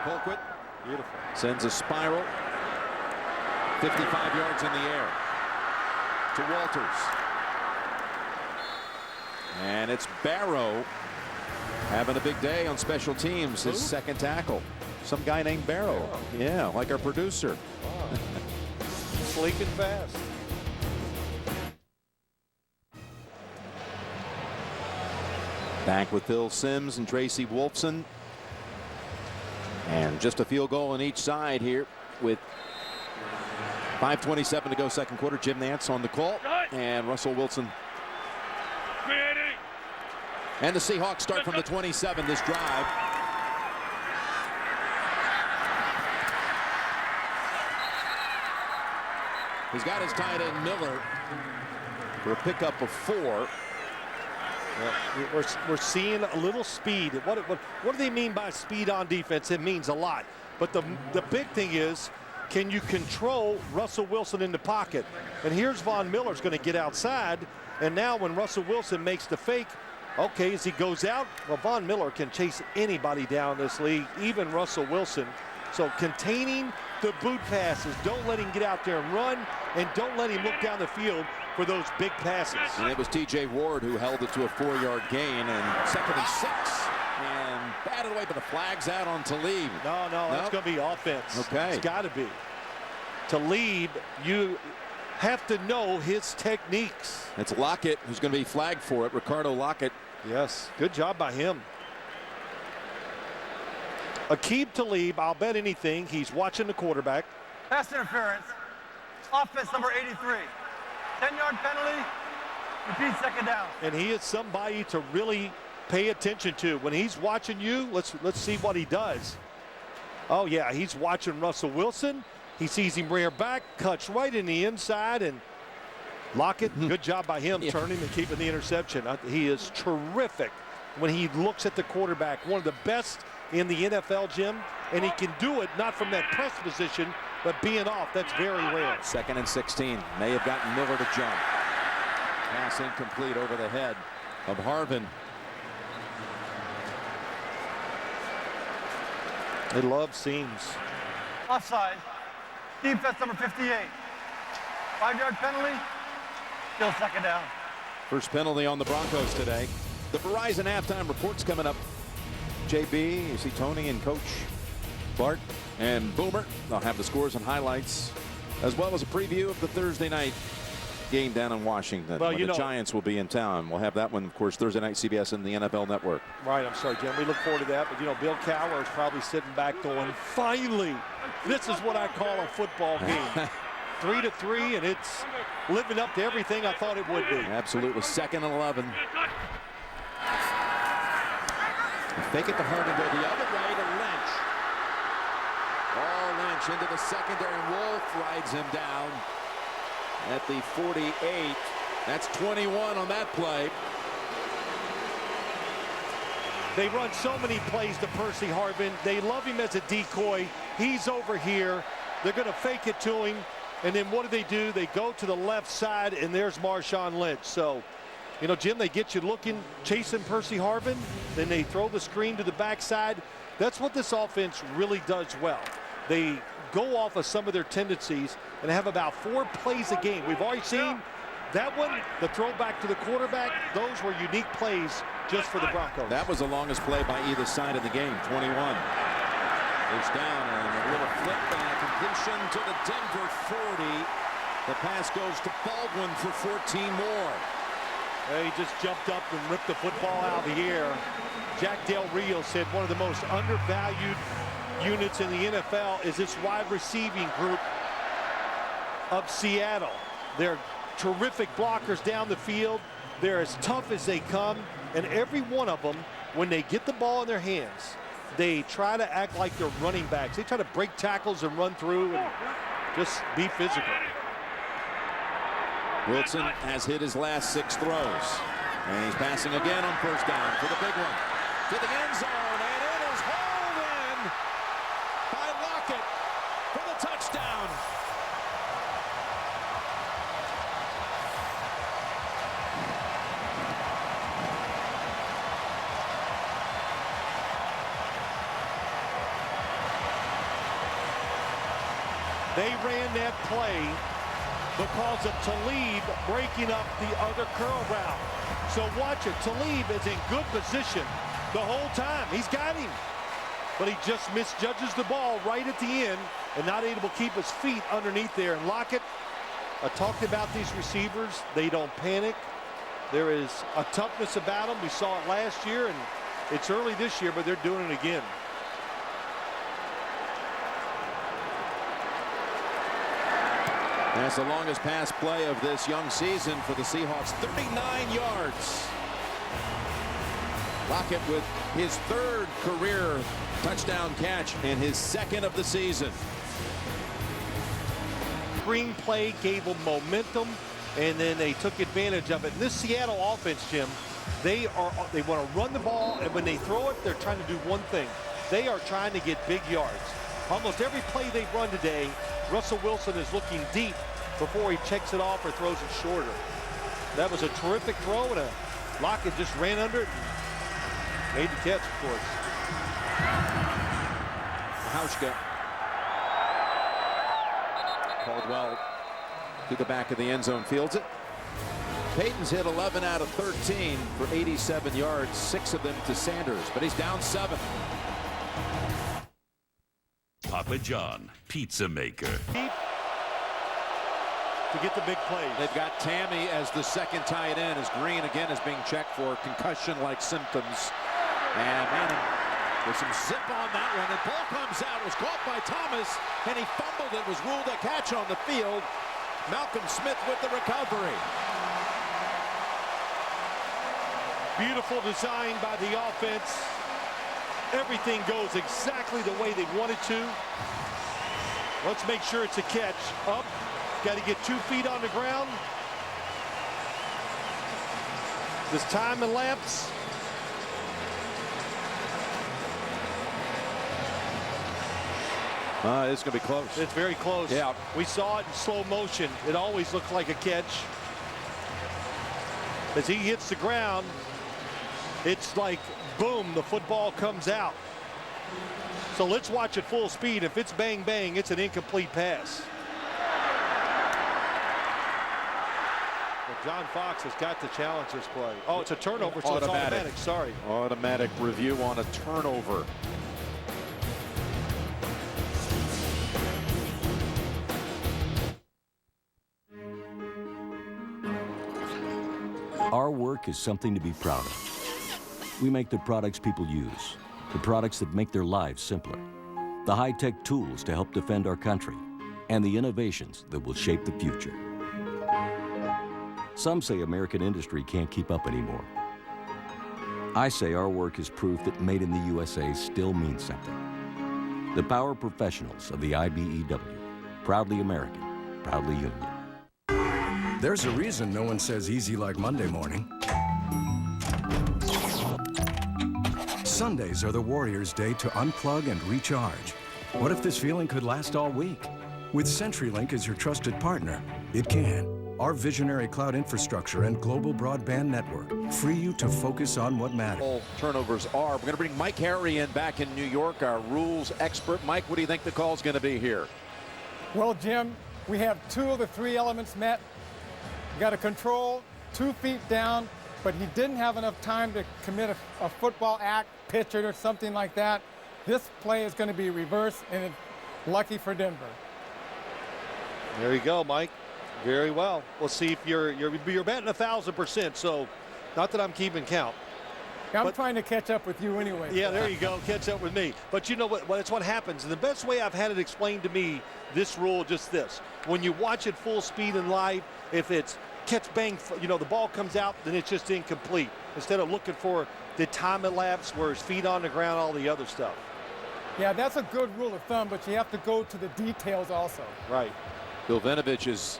Colquitt Beautiful. sends a spiral 55 yards in the air to Walters, and it's Barrow having a big day on special teams. His 2nd tackle, some guy named Barrow. Yeah, like our producer. Wow. Sleek and fast. Back with Bill Sims and Tracy Wolfson. And just a field goal on each side here with 5:27 to go 2nd quarter. Jim Nantz on the call, and Russell Wilson. And the Seahawks start from the 27 this drive. He's got his tight end Miller for a pickup of 4. We're seeing a little speed. What do they mean by speed on defense? It means a lot. But the big thing is, can you control Russell Wilson in the pocket? And here's Von Miller's going to get outside. And now when Russell Wilson makes the fake, okay, as he goes out, well, Von Miller can chase anybody down this league, even Russell Wilson. So containing the boot passes, don't let him get out there and run, and don't let him look down the field for those big passes. And it was TJ Ward who held it to a 4-yard gain, and 2nd and 6, and batted away, but the flag's out on Talib. No, that's going to be offense. Okay. It's got to be. Talib, you have to know his techniques. It's Lockett who's going to be flagged for it. Ricardo Lockett. Yes, good job by him. Aqib Talib, I'll bet anything, he's watching the quarterback. Pass interference. Offense number 83. 10-yard penalty. Repeat 2nd down. And he is somebody to really pay attention to. When he's watching you, let's see what he does. Oh, yeah, he's watching Russell Wilson. He sees him rear back, cuts right in the inside, and Lockett, good job by him turning and keeping the interception. He is terrific when he looks at the quarterback. One of the best in the NFL, Jim, and he can do it not from that press position, but being off. That's very rare. 2nd and 16. May have gotten Miller to jump. Pass incomplete over the head of Harvin. They love seams. Offside. Defense number 58. 5-yard penalty. Still 2nd down. First penalty on the Broncos today. The Verizon halftime report's coming up. JB, you see Tony and Coach Bart and Boomer. They'll have the scores and highlights, as well as a preview of the Thursday night game down in Washington. Well, when the Giants will be in town. We'll have that one, of course, Thursday night, CBS and the NFL Network. Right, I'm sorry, Jim. We look forward to that. But, Bill Cowher is probably sitting back going, finally, this is what I call a football game. 3-3, and it's living up to everything I thought it would be. Absolutely. 2nd and 11. Fake it to Harden, go the other way to Lynch. Lynch into the secondary. Wolf rides him down at the 48. That's 21 on that play. They run so many plays to Percy Harvin. They love him as a decoy. He's over here. They're going to fake it to him. And then what do? They go to the left side, and there's Marshawn Lynch. So, Jim, they get you looking, chasing Percy Harvin. Then they throw the screen to the backside. That's what this offense really does well. They go off of some of their tendencies and have about 4 plays a game. We've already seen that one, the throwback to the quarterback. Those were unique plays just for the Broncos. That was the longest play by either side of the game, 21. It's down and a little flip and a completion to the Denver 40. The pass goes to Baldwin for 14 more. He just jumped up and ripped the football out of the air. Jack Del Rio said one of the most undervalued units in the NFL is this wide receiving group of Seattle. They're terrific blockers down the field. They're as tough as they come. And every one of them, when they get the ball in their hands, they try to act like they're running backs. They try to break tackles and run through and just be physical. Wilson has hit his last 6 throws. And he's passing again on first down for the big one. To the end zone, and it is hauled in by Lockett for the touchdown. They ran that play because of Talib breaking up the other curl route. So watch it. Talib is in good position the whole time. He's got him. But he just misjudges the ball right at the end and not able to keep his feet underneath there. And Lockett, I talked about these receivers. They don't panic. There is a toughness about them. We saw it last year, and it's early this year, but they're doing it again. That's the longest pass play of this young season for the Seahawks, 39 yards. Lockett with his 3rd career touchdown catch and his 2nd of the season. Screen play gave them momentum, and then they took advantage of it. And this Seattle offense, Jim, they want to run the ball, and when they throw it, they're trying to do one thing. They are trying to get big yards. Almost every play they've run today, Russell Wilson is looking deep before he checks it off or throws it shorter. That was a terrific throw, and Lockett just ran under it and made the catch, of course. Hauschka. Caldwell to the back of the end zone, fields it. Peyton's hit 11 out of 13 for 87 yards, 6 of them to Sanders, but he's down 7. Papa John, pizza maker. Deep to get the big plays. They've got Tammy as the 2nd tight end, as Green again is being checked for concussion-like symptoms. And Manning with some zip on that one. The ball comes out, was caught by Thomas, and he fumbled it, was ruled a catch on the field. Malcolm Smith with the recovery. Beautiful design by the offense. Everything goes exactly the way they want it to. Let's make sure it's a catch. Up, got to get 2 feet on the ground. Does time elapse? It's going to be close. It's very close. Yeah. We saw it in slow motion. It always looks like a catch. As he hits the ground, it's like, boom, the football comes out. So let's watch it full speed. If it's bang, bang, it's an incomplete pass. Well, John Fox has got to challenge this play. Oh, it's a turnover, so it's automatic. Sorry. Automatic review on a turnover. Our work is something to be proud of. We make the products people use, the products that make their lives simpler, the high-tech tools to help defend our country, and the innovations that will shape the future. Some say American industry can't keep up anymore. I say our work is proof that made in the USA still means something. The power professionals of the IBEW, proudly American, proudly union. There's a reason no one says easy like Monday morning. Sundays are the Warriors' day to unplug and recharge. What if this feeling could last all week? With CenturyLink as your trusted partner, it can. Our visionary cloud infrastructure and global broadband network free you to focus on what matters. All turnovers are. We're going to bring Mike Harry in back in New York, our rules expert. Mike, what do you think the call's going to be here? Well, Jim, we have 2 of the 3 elements met. You got to control 2 feet down, but he didn't have enough time to commit a football act, pitch it or something like that. This play is going to be reversed, and it's lucky for Denver. There you go, Mike. Very well. We'll see if you're betting 1,000%. So, not that I'm keeping count. I'm trying to catch up with you anyway. Yeah, there you go. Catch up with me. But you know what? Well, it's what happens. And the best way I've had it explained to me, this rule, just this. When you watch it full speed and live, if it's catch, bang, you know, the ball comes out, then it's just incomplete. Instead of looking for the time elapsed where his feet on the ground, all the other stuff. Yeah, that's a good rule of thumb, but you have to go to the details also. Right. Bill Vinovich is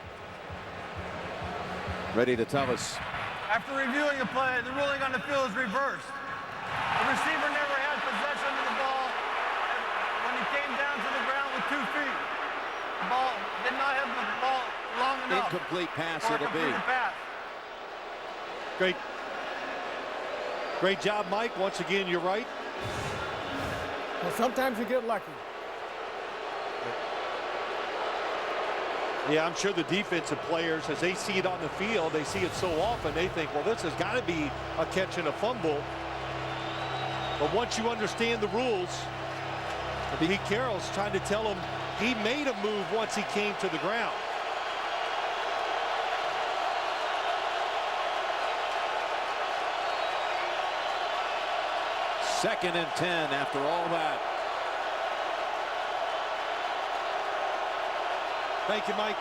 ready to tell us. After reviewing the play, the ruling on the field is reversed. The receiver never had possession of the ball when he came down to the ground with 2 feet. The ball did not have the ball long enough. Incomplete pass for a it'll be. completed pass. Great job, Mike. Once again, you're right. Well, sometimes you get lucky. Yeah, I'm sure the defensive players, as they see it on the field, they see it so often, they think, well, this has got to be a catch and a fumble. But once you understand the rules, Pete Carroll's trying to tell him he made a move once he came to the ground. Second and 10 after all that. Thank you, Mike.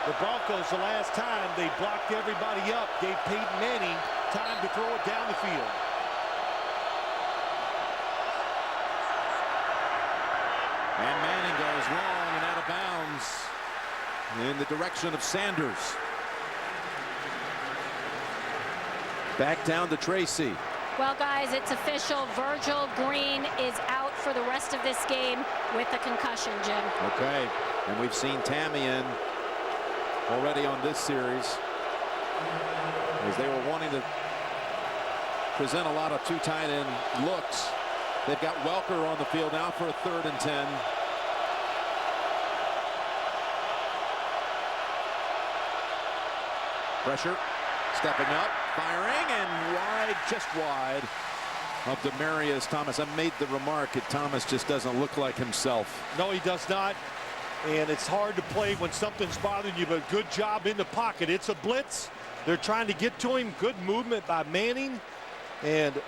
The Broncos, the last time they blocked everybody up, gave Peyton Manning time to throw it down the field. And Manning goes long and out of bounds in the direction of Sanders. Back down to Tracy. Well, guys, it's official. Virgil Green is out for the rest of this game with a concussion, Jim. Okay, and we've seen Tamian already on this series as they were wanting to present a lot of 2 tight end looks. They've got Welker on the field now for a 3rd and 10. Pressure, stepping up, firing, and wide, just wide of Demaryius Thomas. I made the remark that Thomas just doesn't look like himself. No, he does not. And it's hard to play when something's bothering you, but good job in the pocket. It's a blitz. They're trying to get to him. Good movement by Manning. And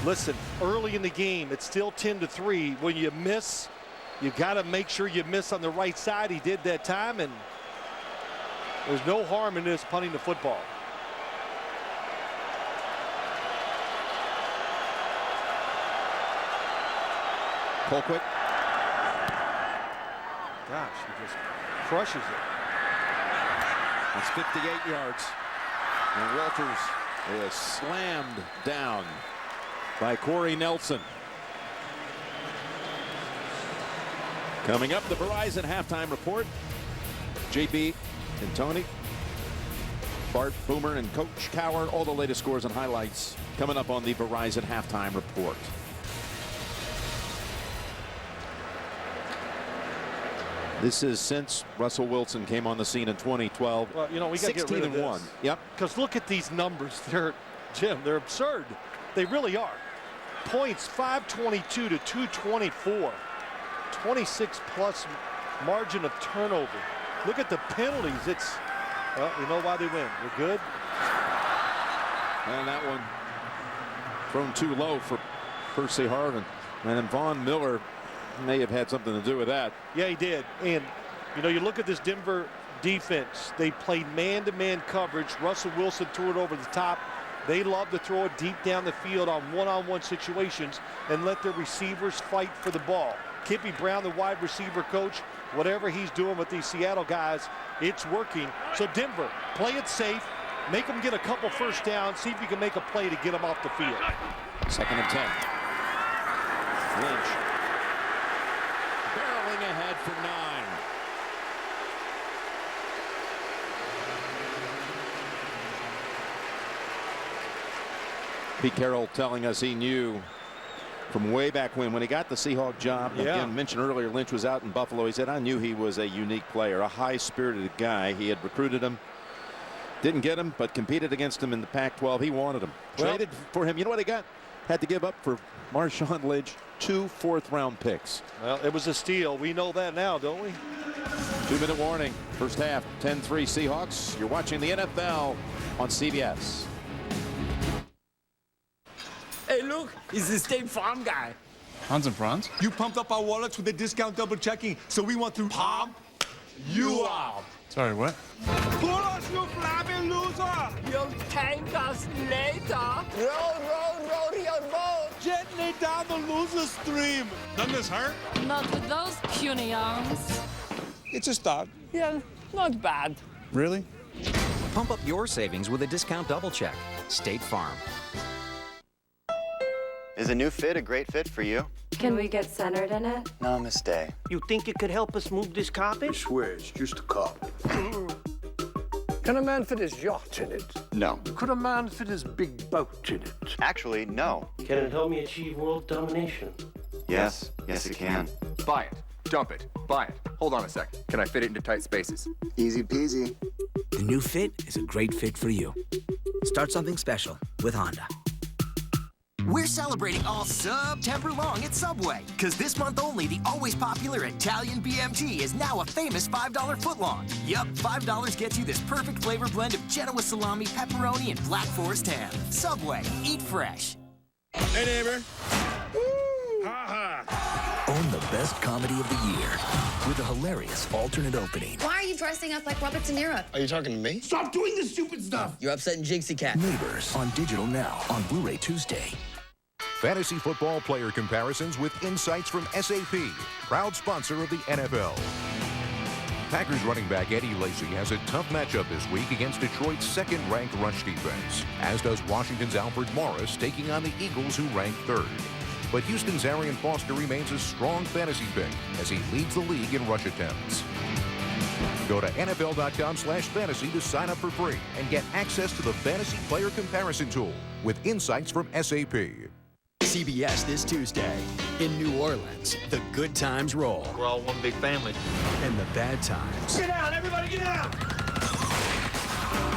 listen, early in the game, it's still 10-3. When you miss, you got to make sure you miss on the right side. He did that time, and there's no harm in this punting the football. Colquitt. Gosh, he just crushes it. That's 58 yards. And Walters is slammed down by Corey Nelson. Coming up, the Verizon halftime report. JP and Tony, Bart, Boomer, and Coach Cowher. All the latest scores and highlights coming up on the Verizon halftime report. This is since Russell Wilson came on the scene in 2012. Well, you know, we got to get rid of this. 16-1. Yep. Because look at these numbers. Jim, they're absurd. They really are. Points 522 to 224. 26+ margin of turnover. Look at the penalties. It's, well, you know why they win. We're good. And that one thrown too low for Percy Harvin. And then Von Miller may have had something to do with that. Yeah, he did. And, you know, you look at this Denver defense. They played man-to-man coverage. Russell Wilson threw it over the top. They love to throw it deep down the field on one-on-one situations and let their receivers fight for the ball. Kippy Brown, the wide receiver coach, whatever he's doing with these Seattle guys, it's working. So Denver, play it safe, make them get a couple first downs, see if you can make a play to get them off the field. 2nd and 10. Lynch barreling ahead for 9. Pete Carroll telling us he knew from way back when he got the Seahawk job. Yeah. Again, mentioned earlier, Lynch was out in Buffalo. He said, I knew he was a unique player, a high-spirited guy. He had recruited him. Didn't get him, but competed against him in the Pac-12. He wanted him. Traded for him. You know what he got? Had to give up for Marshawn Lynch 2 4th-round picks. Well, it was a steal. We know that now, don't we? 2-minute warning. First half, 10-3 Seahawks. You're watching the NFL on CBS. Hey, look, it's the State Farm guy. Hans and Franz? You pumped up our wallets with the discount double checking, so we want to pump you out. Sorry, what? Pull us, you flapping loser! You'll thank us later. Roll, rodeo, roll. Gently down the loser stream. Doesn't this hurt? Not with those puny arms. It's a start. Yeah, not bad. Really? Pump up your savings with a discount double check. State Farm. Is a new fit a great fit for you? Can we get centered in it? Namaste. You think you could help us move this carpet? I swear it's just a carpet. Can a man fit his yacht in it? No. Could a man fit his big boat in it? Actually, no. Can it help me achieve world domination? Yes. Yes, it can. Buy it. Dump it. Buy it. Hold on a sec. Can I fit it into tight spaces? Easy peasy. The new fit is a great fit for you. Start something special with Honda. We're celebrating all September long at Subway, because this month only, the always popular Italian BMT is now a famous $5 footlong. Yup, $5 gets you this perfect flavor blend of Genoa salami, pepperoni, and Black Forest ham. Subway, eat fresh. Hey, neighbor. Own the best comedy of the year with a hilarious alternate opening. Why are you dressing up like Robert De Niro? Are you talking to me? Stop doing this stupid stuff. You're upsetting Jinxie Cat. Neighbors on digital now on Blu-ray Tuesday. Fantasy football player comparisons with insights from SAP, proud sponsor of the NFL. Packers running back Eddie Lacy has a tough matchup this week against Detroit's second-ranked rush defense, as does Washington's Alfred Morris taking on the Eagles, who rank third. But Houston's Arian Foster remains a strong fantasy pick as he leads the league in rush attempts. Go to NFL.com/fantasy to sign up for free and get access to the Fantasy Player Comparison Tool with insights from SAP. CBS this Tuesday. In New Orleans, the good times roll. We're all one big family. And the bad times. Get down, everybody get down!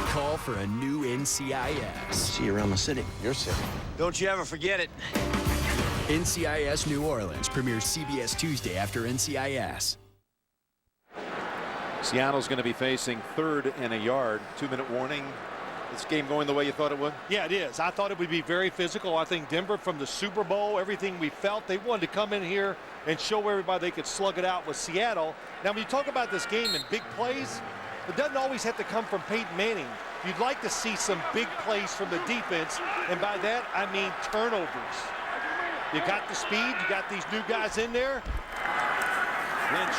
Call for a new NCIS. See you around the city. Your city. Don't you ever forget it. NCIS New Orleans premieres CBS Tuesday after NCIS. Seattle's going to be facing 3rd and a yard. 2-minute warning. This game going the way you thought it would? Yeah, it is. I thought it would be very physical. I think Denver, from the Super Bowl, everything we felt, they wanted to come in here and show everybody they could slug it out with Seattle. Now, when you talk about this game and big plays, it doesn't always have to come from Peyton Manning. You'd like to see some big plays from the defense, and by that, I mean turnovers. You got the speed, you got these new guys in there. Lynch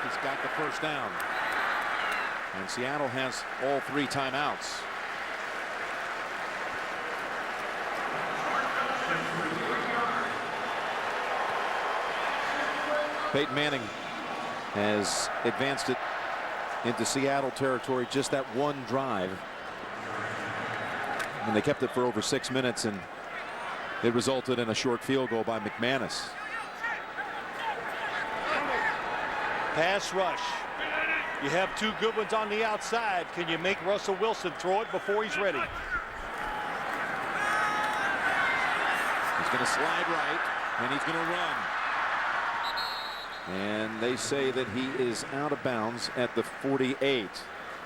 has got the first down. And Seattle has all 3 timeouts. Peyton Manning has advanced it into Seattle territory, just that one drive. And they kept it for over 6 minutes, and it resulted in a short field goal by McManus. Pass rush. You have 2 good ones on the outside. Can you make Russell Wilson throw it before he's ready? He's going to slide right, and he's going to run. And they say that he is out of bounds at the 48.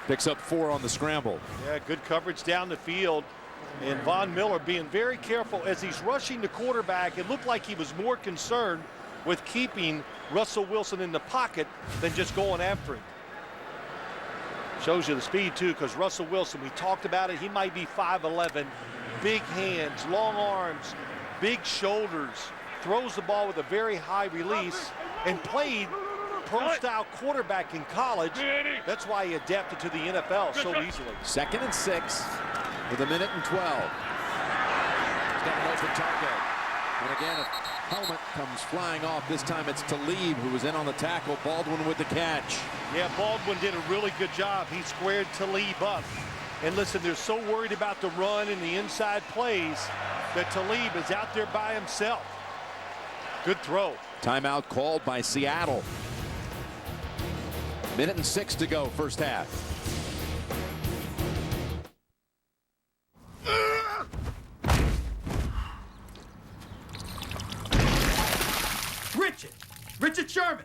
Picks up 4 on the scramble. Yeah, good coverage down the field. And Von Miller being very careful as he's rushing the quarterback. It looked like he was more concerned with keeping Russell Wilson in the pocket than just going after him. Shows you the speed, too, because Russell Wilson, we talked about it, he might be 5'11", big hands, long arms, big shoulders, throws the ball with a very high release, and played pro-style quarterback in college. That's why he adapted to the NFL so easily. 2nd and 6 with 1:12. He's got an open target. And again, a helmet comes flying off. This time it's Talib who was in on the tackle. Baldwin with the catch. Yeah, Baldwin did a really good job. He squared Talib up. And listen, they're so worried about the run and the inside plays that Talib is out there by himself. Good throw. Timeout called by Seattle. 1:06 to go, first half. Richard Sherman.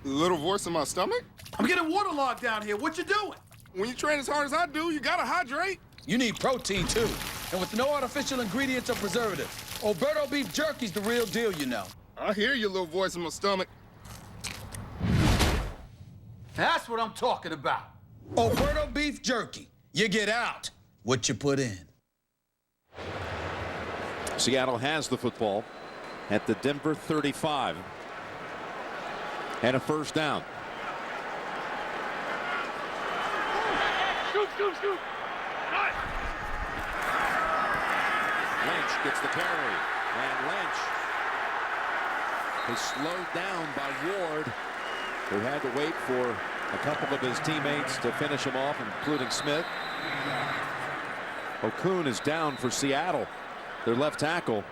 Little voice in my stomach? I'm getting waterlogged down here. What you doing? When you train as hard as I do, you gotta hydrate. You need protein, too. And with no artificial ingredients or preservatives. Alberto beef jerky's the real deal, you know. I hear your little voice in my stomach. That's what I'm talking about. Alberto beef jerky. You get out what you put in. Seattle has the football at the Denver 35. And a first down. Scoop. Nice. Lynch gets the carry. And Lynch is slowed down by Ward, who had to wait for a couple of his teammates to finish him off, including Smith. Okun is down for Seattle, their left tackle.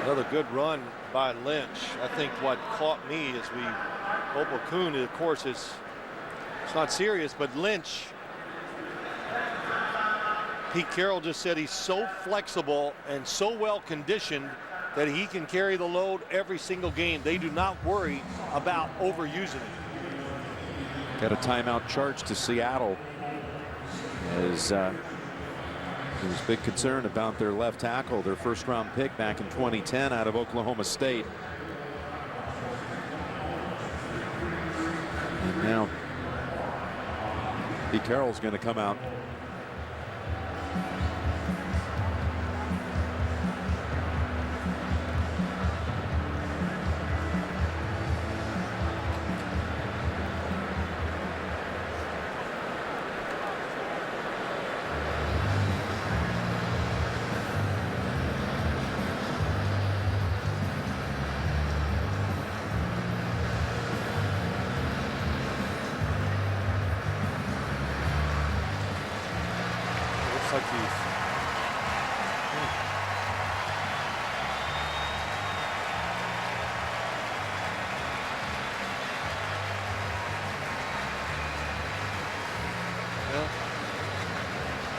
Another good run by Lynch. I think what caught me is we hope Okun, of course, it's not serious, but Lynch, Pete Carroll just said he's so flexible and so well conditioned that he can carry the load every single game. They do not worry about overusing it. Got a timeout charge to Seattle, as there's big concern about their left tackle, their first-round pick back in 2010 out of Oklahoma State. And now Pete Carroll's going to come out.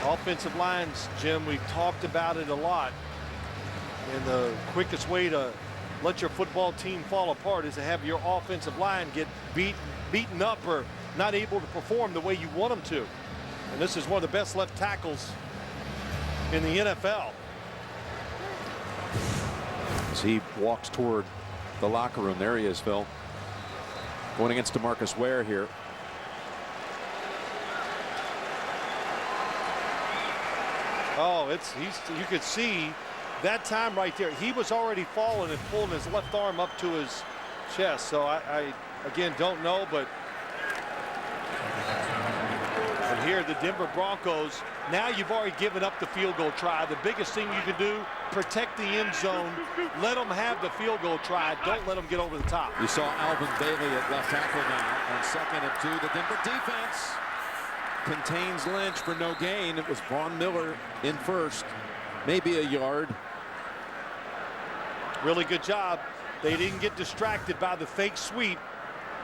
Offensive lines, Jim, we've talked about it a lot. And the quickest way to let your football team fall apart is to have your offensive line get beaten up or not able to perform the way you want them to. And this is one of the best left tackles in the NFL. As he walks toward the locker room, there he is, Phil. Going against DeMarcus Ware here. Oh, you could see that time right there. He was already falling and pulling his left arm up to his chest. So I again don't know, but and here the Denver Broncos, now you've already given up the field goal try. The biggest thing you can do, protect the end zone, let them have the field goal try. Don't let them get over the top. You saw Alvin Bailey at left tackle now on 2nd and 2. The Denver defense contains Lynch for no gain. It was Von Miller in first, maybe a yard. Really good job. They didn't get distracted by the fake sweep.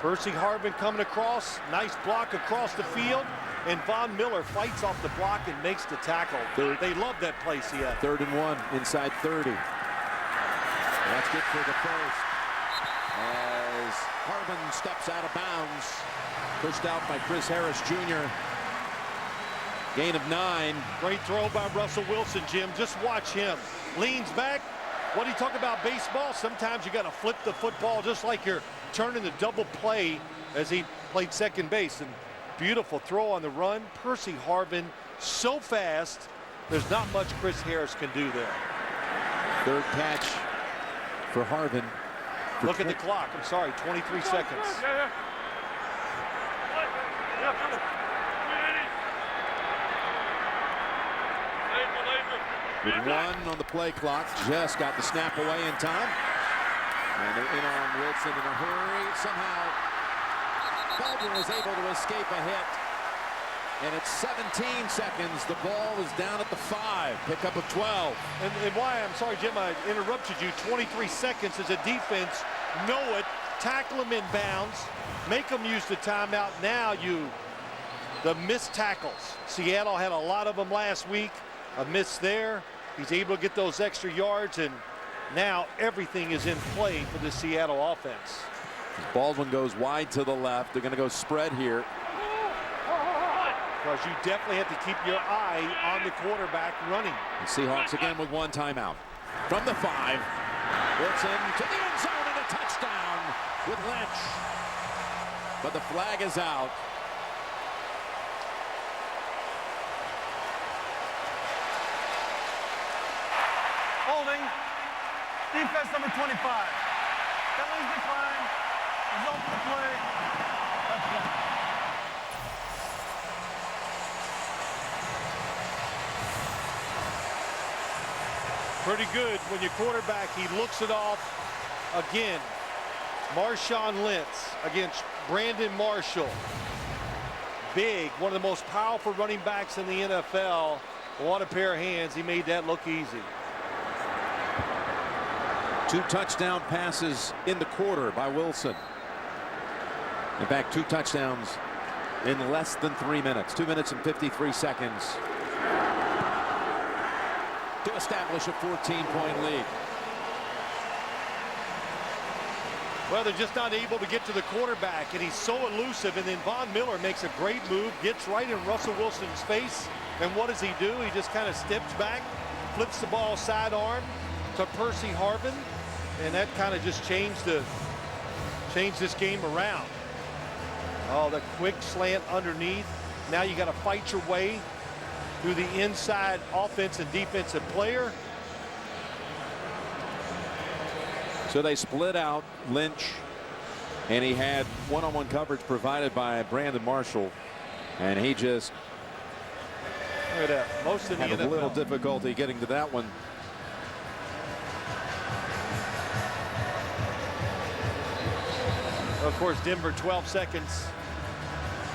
Percy Harvin coming across, nice block across the field, and Von Miller fights off the block and makes the tackle. They love that play, Seattle. 3rd and 1 inside 30. That's good for the first. As Harvin steps out of bounds, pushed out by Chris Harris Jr. Gain of 9. Great throw by Russell Wilson, Jim. Just watch him. Leans back. What do you talk about baseball? Sometimes you got to flip the football just like you're turning the double play as he played second base. And beautiful throw on the run. Percy Harvin so fast. There's not much Chris Harris can do there. 3rd catch for Harvin. Look at the clock. I'm sorry, 23 seconds. with 1 on the play clock. Just got the snap away in time. And they're in on Wilson in a hurry. Somehow, Baldwin was able to escape a hit. And it's 17 seconds. The ball is down at the 5. Pickup of 12. And why, I'm sorry, Jim, I interrupted you. 23 seconds as a defense. Know it. Tackle him in bounds. Make them use the timeout. Now the missed tackles. Seattle had a lot of them last week. A miss there. He's able to get those extra yards, and now everything is in play for the Seattle offense. Baldwin goes wide to the left. They're going to go spread here. Because you definitely have to keep your eye on the quarterback running. The Seahawks again with 1 timeout. From the 5. Wilson to the end zone and a touchdown with Lynch. But the flag is out. Holding. Defense number 25. Penalties declined. Result of the play. Touchdown. Pretty good when your quarterback, he looks it off again. Marshawn Lynch against Brandon Marshall. Big, one of the most powerful running backs in the NFL. What a pair of hands. He made that look easy. 2 touchdown passes in the quarter by Wilson. In fact, 2 touchdowns in less than 3 minutes. 2 minutes and 53 seconds to establish a 14-point lead. Well, they're just not able to get to the quarterback, and he's so elusive. And then Von Miller makes a great move, gets right in Russell Wilson's face. And what does he do? He just kind of steps back, flips the ball sidearm to Percy Harvin, and that kind of just changed this game around. Oh, the quick slant underneath. Now you got to fight your way through the inside offense and defensive player. So they split out Lynch, and he had one-on-one coverage provided by Brandon Marshall, and he just look at that. Most of the had a little difficulty getting to that one. Of course, Denver 12 seconds.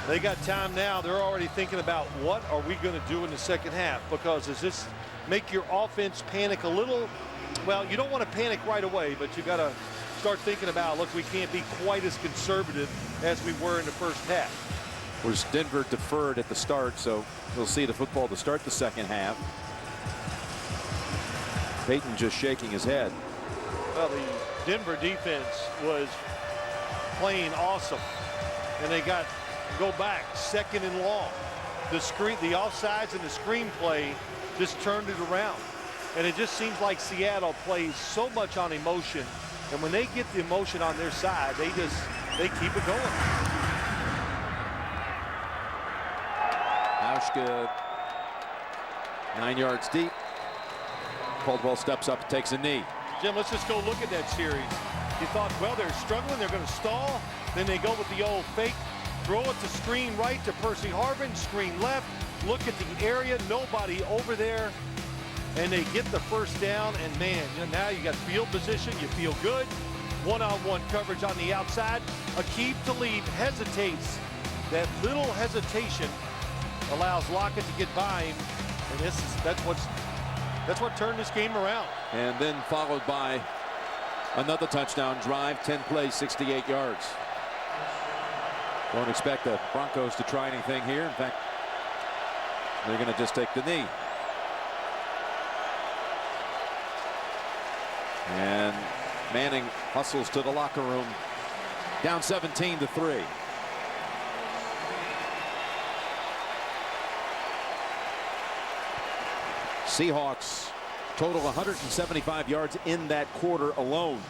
They got time now. They're already thinking about what are we going to do in the second half, because does this make your offense panic a little? Well, you don't want to panic right away, but you got to start thinking about, look, we can't be quite as conservative as we were in the first half. Of course, Denver deferred at the start, so we'll see the football to start the second half. Peyton just shaking his head. Well, the Denver defense was playing awesome, and they go back 2nd and long. The offsides and the screenplay just turned it around. And it just seems like Seattle plays so much on emotion, and when they get the emotion on their side, they keep it going. Hauschka 9 yards deep. Caldwell steps up, takes a knee. Jim, let's just go look at that series. You thought, well, they're struggling, they're going to stall. Then they go with the old fake, throw it to screen right to Percy Harvin, screen left. Look at the area, nobody over there. And they get the first down, and man, now you got field position, you feel good. One-on-one coverage on the outside. Aqib Talib hesitates. That little hesitation allows Lockett to get by him, and that's what turned this game around. And then followed by another touchdown drive, 10 plays, 68 yards. Don't expect the Broncos to try anything here. In fact, they're going to just take the knee. And Manning hustles to the locker room, down 17-3. Seahawks total 175 yards in that quarter alone.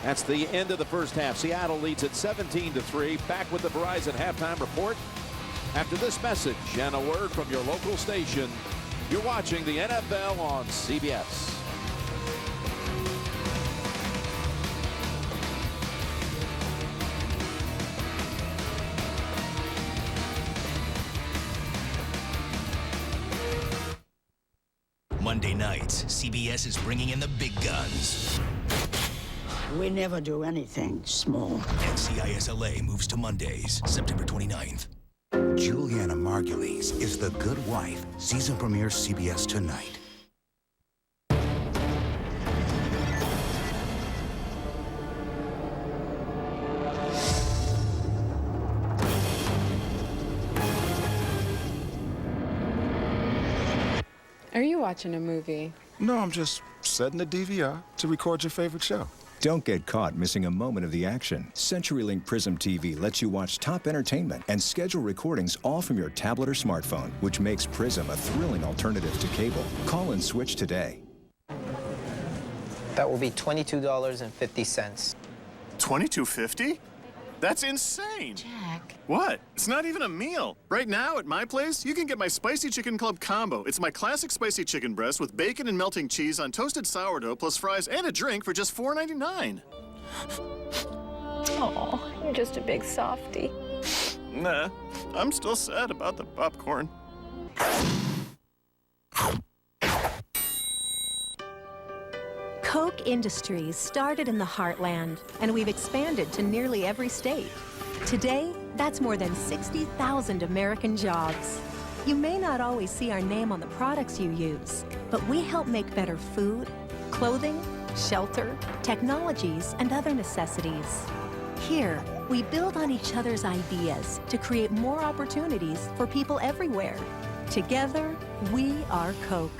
That's the end of the first half. Seattle leads at 17-3. Back with the Verizon halftime report after this message and a word from your local station. You're watching the NFL on CBS. Monday nights, CBS is bringing in the big guns. We never do anything small. NCIS LA moves to Mondays, September 29th. Juliana Margulies is The Good Wife. Season premiere CBS tonight. Are you watching a movie? No, I'm just setting the DVR to record your favorite show. Don't get caught missing a moment of the action. CenturyLink Prism TV lets you watch top entertainment and schedule recordings all from your tablet or smartphone, which makes Prism a thrilling alternative to cable. Call and switch today. That will be $22.50. $22.50? That's insane. Jack. What? It's not even a meal. Right now, at my place, you can get my Spicy Chicken Club combo. It's my classic spicy chicken breast with bacon and melting cheese on toasted sourdough plus fries and a drink for just $4.99. Oh, you're just a big softie. Nah, I'm still sad about the popcorn. Koch Industries started in the heartland, and we've expanded to nearly every state. Today, that's more than 60,000 American jobs. You may not always see our name on the products you use, but we help make better food, clothing, shelter, technologies, and other necessities. Here, we build on each other's ideas to create more opportunities for people everywhere. Together, we are Koch.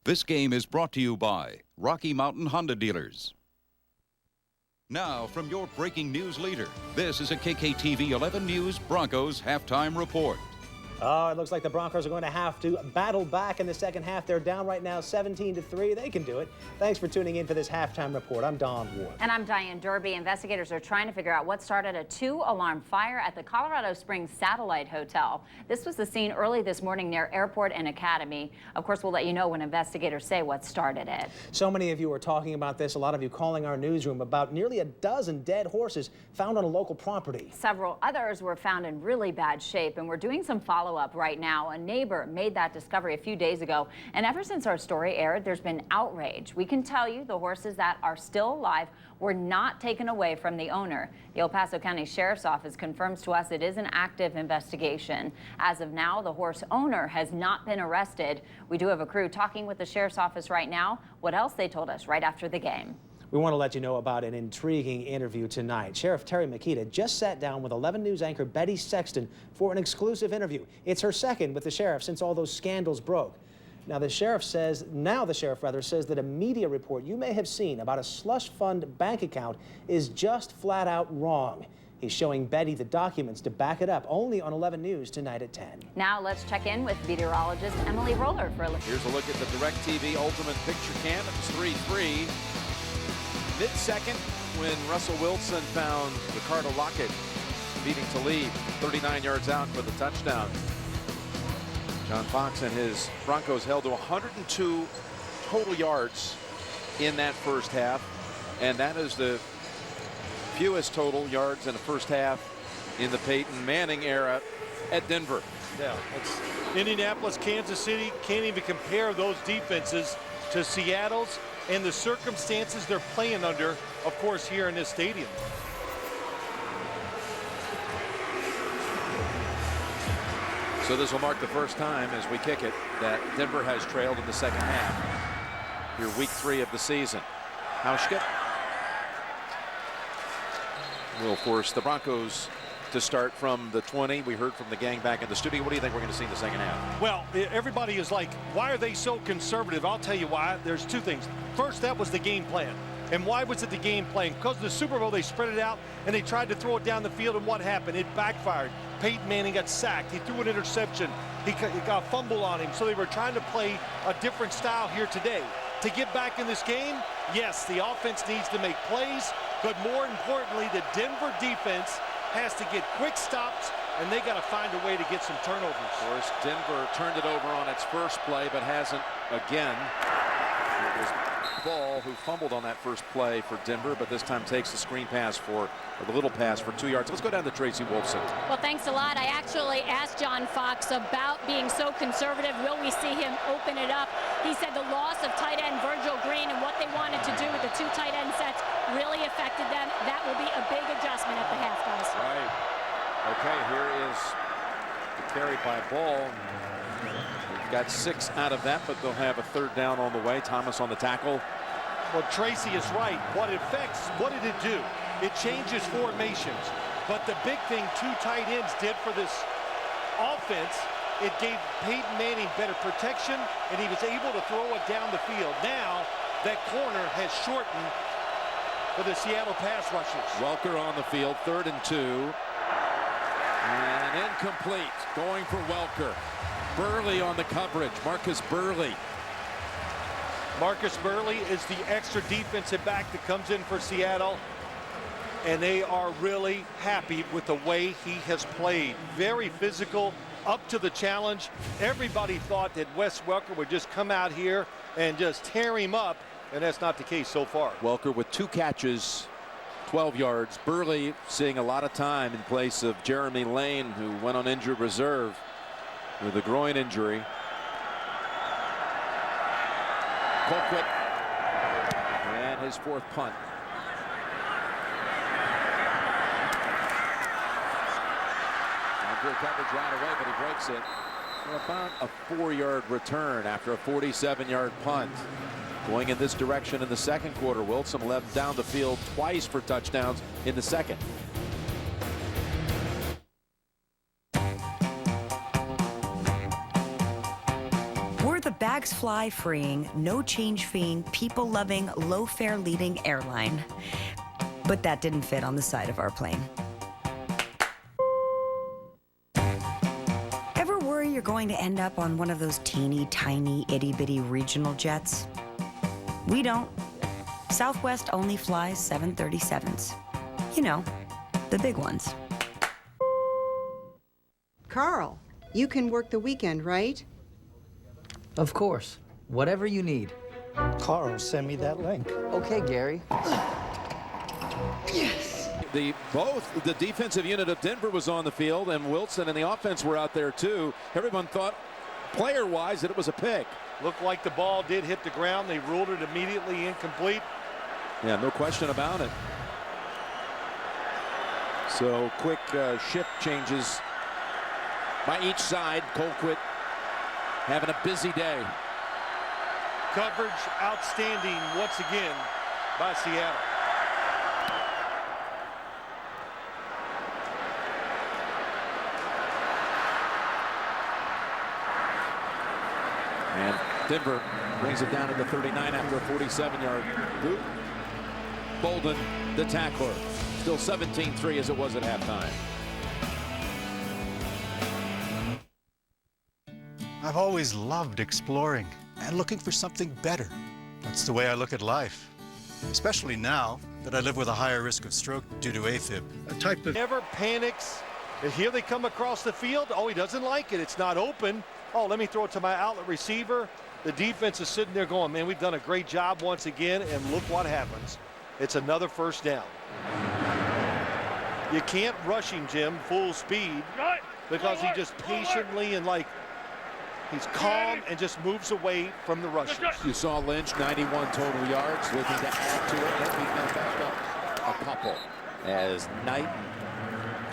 This game is brought to you by Rocky Mountain Honda Dealers. Now, from your breaking news leader, this is a KKTV 11 News Broncos halftime report. Oh, it looks like the Broncos are going to have to battle back in the second half. They're down right now 17-3. They can do it. Thanks for tuning in for this halftime report. I'm Don Ward. And I'm Diane Derby. Investigators are trying to figure out what started a 2-alarm fire at the Colorado Springs Satellite Hotel. This was the scene early this morning near Airport and Academy. Of course, we'll let you know when investigators say what started it. So many of you are talking about this. A lot of you calling our newsroom about nearly a dozen dead horses found on a local property. Several others were found in really bad shape, and we're doing some follow-up right now. A neighbor made that discovery a few days ago, and ever since our story aired, there's been outrage. We can tell you the horses that are still alive were not taken away from the owner. The El Paso County Sheriff's Office confirms to us it is an active investigation. As of now, the horse owner has not been arrested. We do have a crew talking with the Sheriff's Office right now. What else they told us right after the game. We want to let you know about an intriguing interview tonight. Sheriff Terry Makita just sat down with 11 News anchor Betty Sexton for an exclusive interview. It's her second with the sheriff since all those scandals broke. Now the sheriff says that a media report you may have seen about a slush fund bank account is just flat out wrong. He's showing Betty the documents to back it up, only on 11 News tonight at 10. Now let's check in with meteorologist Emily Roller for a look. Here's a look at the DirecTV Ultimate Picture Cam. It was 3-3. Mid-second when Russell Wilson found Ricardo Lockett beating Talib 39 yards out for the touchdown. John Fox and his Broncos held to 102 total yards in that first half, and that is the fewest total yards in the first half in the Peyton Manning era at Denver. Yeah, it's Indianapolis, Kansas City can't even compare those defenses to Seattle's and the circumstances they're playing under, of course, here in this stadium. So this will mark the first time as we kick it that Denver has trailed in the second half. Here, week 3 of the season. Hauschka will force the Broncos to start from the 20. We heard from the gang back in the studio. What do you think we're going to see in the second half? Well, everybody is like, why are they so conservative? I'll tell you why. There's two things. First, that was the game plan. And why was it the game plan? Because of the Super Bowl, they spread it out and they tried to throw it down the field, and what happened? It backfired. Peyton Manning got sacked. He threw an interception. He got a fumble on him. So they were trying to play a different style here today. To get back in this game, yes, the offense needs to make plays, but more importantly, the Denver defense has to get quick stops, and they got to find a way to get some turnovers. Of course, Denver turned it over on its first play, but hasn't again. It was Ball, who fumbled on that first play for Denver, but this time takes the screen pass or the little pass for 2 yards. Let's go down to Tracy Wolfson. Well, thanks a lot. I actually asked John Fox about being so conservative. Will we see him open it up? He said the loss of tight end Virgil Green and what they wanted to do with the 2 tight end sets really affected them. That will be a big adjustment at the half, guys. Right. Okay, here is the carry by Ball. We've got 6 out of that, but they'll have a 3rd down on the way. Thomas on the tackle. Well, Tracy is right. What did it do? It changes formations. But the big thing 2 tight ends did for this offense, it gave Peyton Manning better protection, and he was able to throw it down the field. Now, that corner has shortened for the Seattle pass rushers. Welker on the field, 3rd and 2. And incomplete, going for Welker. Burley on the coverage, Marcus Burley. Marcus Burley is the extra defensive back that comes in for Seattle, and they are really happy with the way he has played. Very physical, up to the challenge. Everybody thought that Wes Welker would just come out here and just tear him up, and that's not the case so far. Welker with 2 catches, 12 yards. Burley seeing a lot of time in place of Jeremy Lane, who went on injured reserve with a groin injury. Colquitt, and his 4th punt. Good coverage right away, but he breaks it for about a 4-yard return after a 47-yard punt. Going in this direction in the 2nd quarter. Wilson led down the field twice for touchdowns in the 2nd. We're the bags fly freeing, no change feeing, people loving, low fare leading airline. But that didn't fit on the side of our plane. Ever worry you're going to end up on one of those teeny tiny itty bitty regional jets? We don't. Southwest only flies 737s. You know, the big ones. Carl, you can work the weekend, right? Of course. Whatever you need. Carl, send me that link. Okay, Gary. Yes! Both the defensive unit of Denver was on the field, and Wilson and the offense were out there too. Everyone thought, player-wise, that it was a pick. Looked like the ball did hit the ground. They ruled it immediately incomplete. Yeah, no question about it. So quick shift changes by each side. Colquitt having a busy day. Coverage outstanding once again by Seattle. And Denver brings it down to the 39 after a 47-yard boot. Bolden, the tackler. Still 17-3 as it was at halftime. I've always loved exploring and looking for something better. That's the way I look at life, especially now that I live with a higher risk of stroke due to AFib, a type of... Never panics. And here they come across the field. Oh, he doesn't like it. It's not open. Oh, let me throw it to my outlet receiver. The defense is sitting there going, man, we've done a great job once again, and look what happens. It's another 1st down. You can't rush him, Jim, full speed, because he just patiently and he's calm and just moves away from the rushers. You saw Lynch, 91 total yards, looking to add to it. And he's going to back up a couple as Knight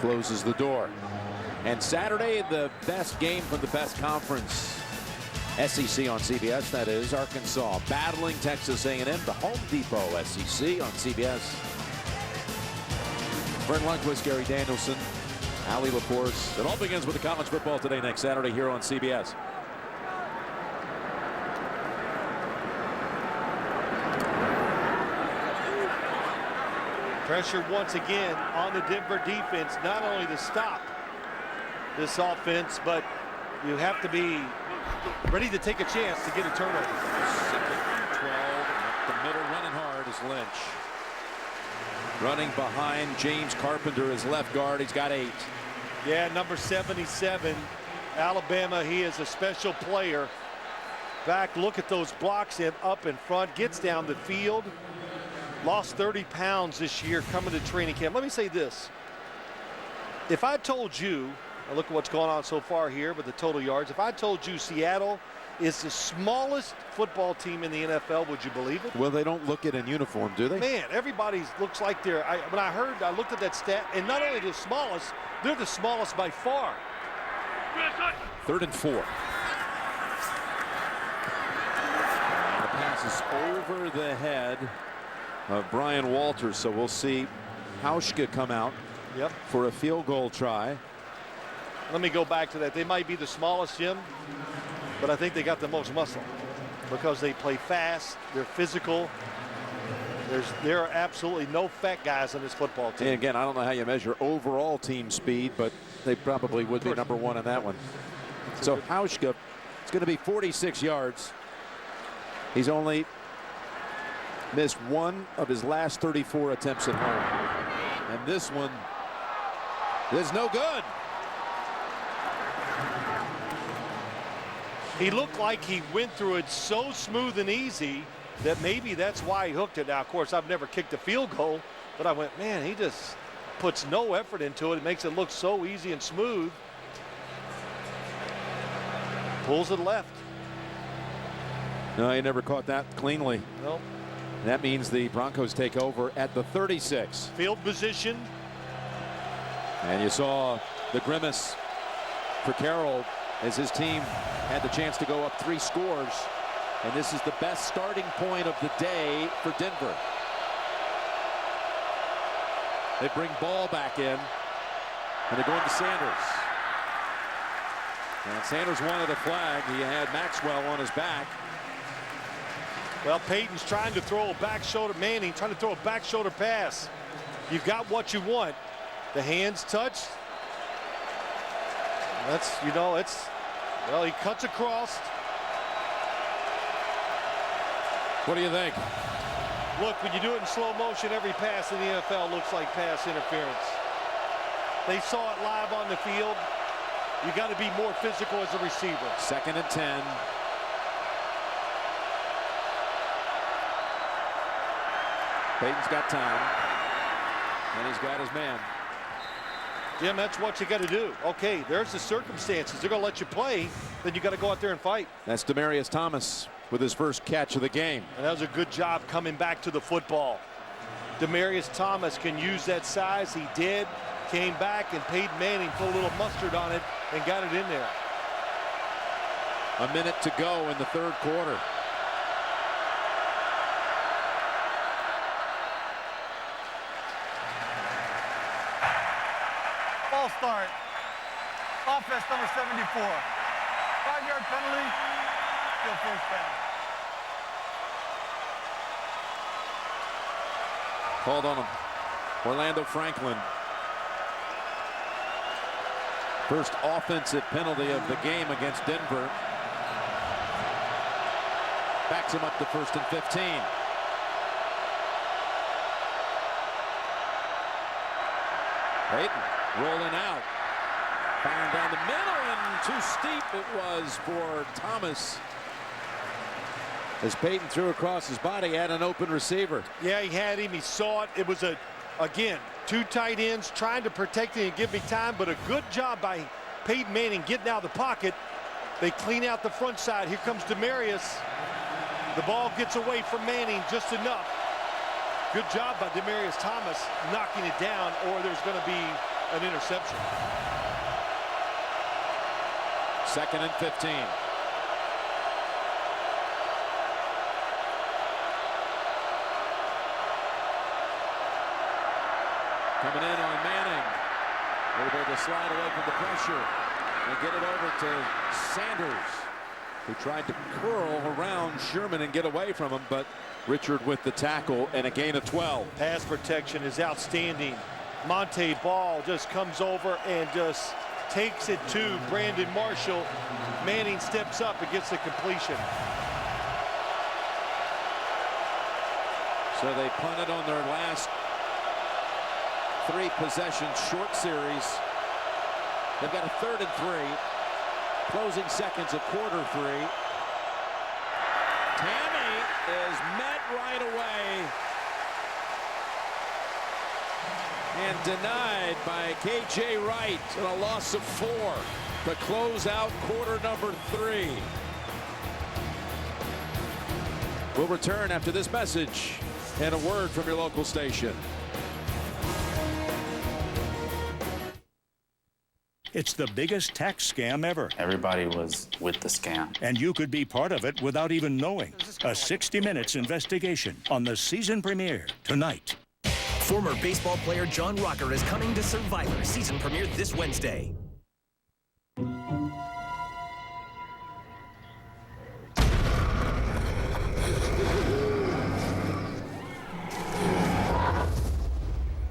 closes the door. And Saturday, the best game from the best conference. SEC on CBS, that is. Arkansas battling Texas A&M, the Home Depot SEC on CBS. Vern Lundquist, Gary Danielson, Ali LaForce. It all begins with the College Football Today next Saturday here on CBS. Pressure once again on the Denver defense, not only to stop this offense, but you have to be ready to take a chance to get a turnover. 2nd 12, up the middle, running hard is Lynch. Running behind James Carpenter, his left guard. He's got 8. Yeah, number 77, Alabama. He is a special player. back. Look at those blocks in up in front. Gets down the field. Lost 30 pounds this year coming to training camp. Let me say this. If I told you, now look at what's going on so far here with the total yards. If I told you Seattle is the smallest football team in the NFL, would you believe it? Well, they don't look it in uniform, do they? Man, everybody looks like they're, when I looked at that stat, and not only the smallest, they're the smallest by far. 3rd and 4. The pass is over the head of Brian Walters, so we'll see Hauschka come out for a field goal try. Let me go back to that. They might be the smallest, Jim, but I think they got the most muscle because they play fast, they're physical. There are absolutely no fat guys on this football team. And again, I don't know how you measure overall team speed, but they probably would be number 1 on that one. So Hauschka, it's going to be 46 yards. He's only missed 1 of his last 34 attempts at home. And this one is no good. He looked like he went through it so smooth and easy that maybe that's why he hooked it. Now, of course, I've never kicked a field goal, but I went, man, he just puts no effort into it. It makes it look so easy and smooth. Pulls it left. No, he never caught that cleanly. Nope. That means the Broncos take over at the 36. Field position. And you saw the grimace for Carroll as his team had the chance to go up 3 scores. And this is the best starting point of the day for Denver. They bring Ball back in, and they're going to Sanders. And Sanders wanted a flag. He had Maxwell on his back. Well, Peyton's trying to throw a back shoulder, Manning trying to throw a back shoulder pass. You've got what you want. The hands touched. That's, you know, it's, well, he cuts across. What do you think? Look, when you do it in slow motion, every pass in the NFL looks like pass interference. They saw it live on the field. You got to be more physical as a receiver. 2nd and 10. Peyton's got time, and he's got his man. Jim, that's what you got to do. Okay, there's the circumstances. They're going to let you play. Then you got to go out there and fight. That's Demaryius Thomas with his first catch of the game. And that was a good job coming back to the football. Demaryius Thomas can use that size. He did. Came back, and Peyton Manning put a little mustard on it and got it in there. A minute to go in the 3rd quarter. Ball start. Offense number 74. 5-yard penalty. Still first down. Called on him. Orlando Franklin. First offensive penalty of the game against Denver. Backs him up to 1st and 15. Peyton rolling out. Firing down the middle, and too steep it was for Thomas. As Peyton threw across his body, had an open receiver. Yeah, he had him. He saw it. It was again, 2 tight ends trying to protect him and give me time, but a good job by Peyton Manning getting out of the pocket. They clean out the front side. Here comes Demaryius. The ball gets away from Manning just enough. Good job by Demaryius Thomas knocking it down, or there's going to be an interception. 2nd and 15. Coming in on Manning. Able to slide away from the pressure and get it over to Sanders, who tried to curl around Sherman and get away from him, but Richard with the tackle and a gain of 12. Pass protection is outstanding. Monte Ball just comes over and just takes it to Brandon Marshall. Manning steps up and gets the completion. So they punted on their last 3 possession short series. They've got a 3rd and 3. Closing seconds of quarter 3. Tammy is met right away and denied by K.J. Wright, and a loss of 4 to close out quarter number 3. We'll return after this message and a word from your local station. It's the biggest tax scam ever. Everybody was with the scam. And you could be part of it without even knowing. A 60 Minutes investigation on the season premiere tonight. Former baseball player John Rocker is coming to Survivor season premiere this Wednesday.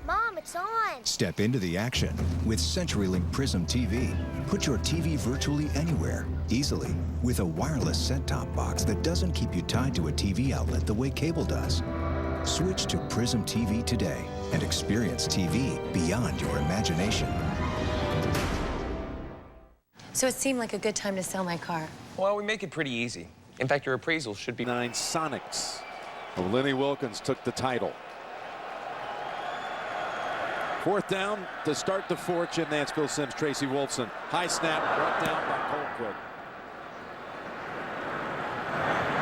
Mom, it's on. Step into the action with CenturyLink Prism TV. Put your TV virtually anywhere, easily, with a wireless set-top box that doesn't keep you tied to a TV outlet the way cable does. Switch to Prism TV today and experience TV beyond your imagination. So it seemed like a good time to sell my car. Well, we make it pretty easy. In fact, your appraisal should be 9 Sonics. Lenny Wilkins took the title. 4th down to start the 4th. Jim Nance, Bill Sims, Tracy Wolfson. High snap brought down by Colquitt.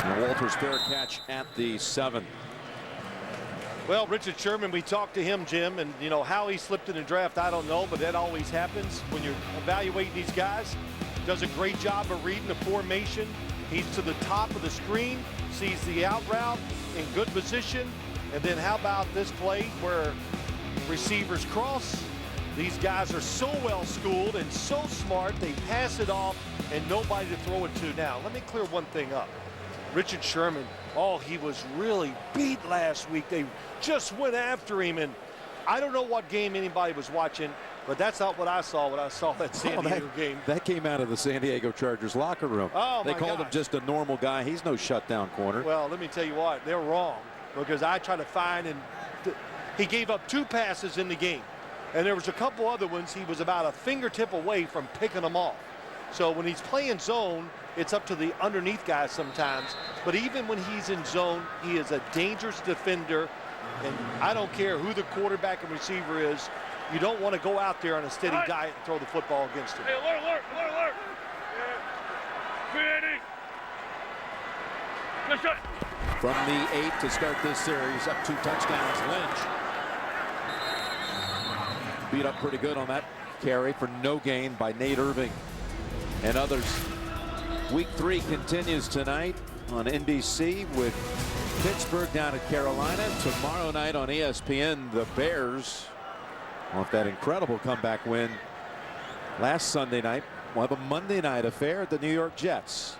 And Walters fair catch at the 7. Well, Richard Sherman, we talked to him, Jim, and you know how he slipped in the draft, I don't know, but that always happens when you're evaluating these guys. Does a great job of reading the formation. He's to the top of the screen, sees the out route in good position, and then how about this play where receivers cross? These guys are so well schooled and so smart, they pass it off and nobody to throw it to. Now, let me clear one thing up. Richard Sherman, oh, he was really beat last week. They just went after him, and I don't know what game anybody was watching, but that's not what I saw when I saw that San Diego game. That came out of the San Diego Chargers locker room. Oh, they called him just a normal guy. He's no shutdown corner. Well, let me tell you what, they're wrong, because I try to find, and he gave up 2 passes in the game, and there was a couple other ones he was about a fingertip away from picking them off. So when he's playing zone, it's up to the underneath guys sometimes, but even when he's in zone, he is a dangerous defender, and I don't care who the quarterback and receiver is, you don't want to go out there on a steady diet and throw the football against him. Hey, alert. Good shot. From the 8 to start this series, up 2 touchdowns. Lynch beat up pretty good on that carry for no gain by Nate Irving and others. Week 3 continues tonight on NBC with Pittsburgh down at Carolina. Tomorrow night on ESPN, the Bears, off that incredible comeback win last Sunday night, will have a Monday night affair at the New York Jets.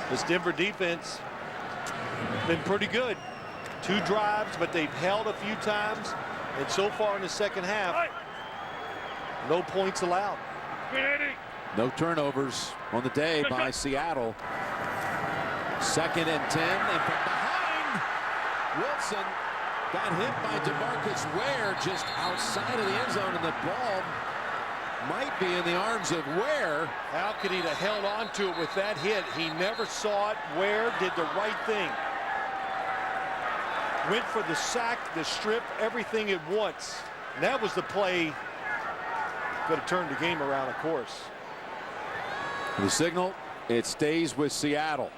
This Denver defense been pretty good. 2 drives, but they've held a few times, and so far in the second half, no points allowed. No turnovers on the day by Seattle. 2nd and 10, and from behind, Wilson got hit by DeMarcus Ware just outside of the end zone, and the ball might be in the arms of Ware. How could he have held on to it with that hit? He never saw it. Ware did the right thing. Went for the sack, the strip, everything at once. And that was the play. Could have turned the game around, of course. The signal, it stays with Seattle.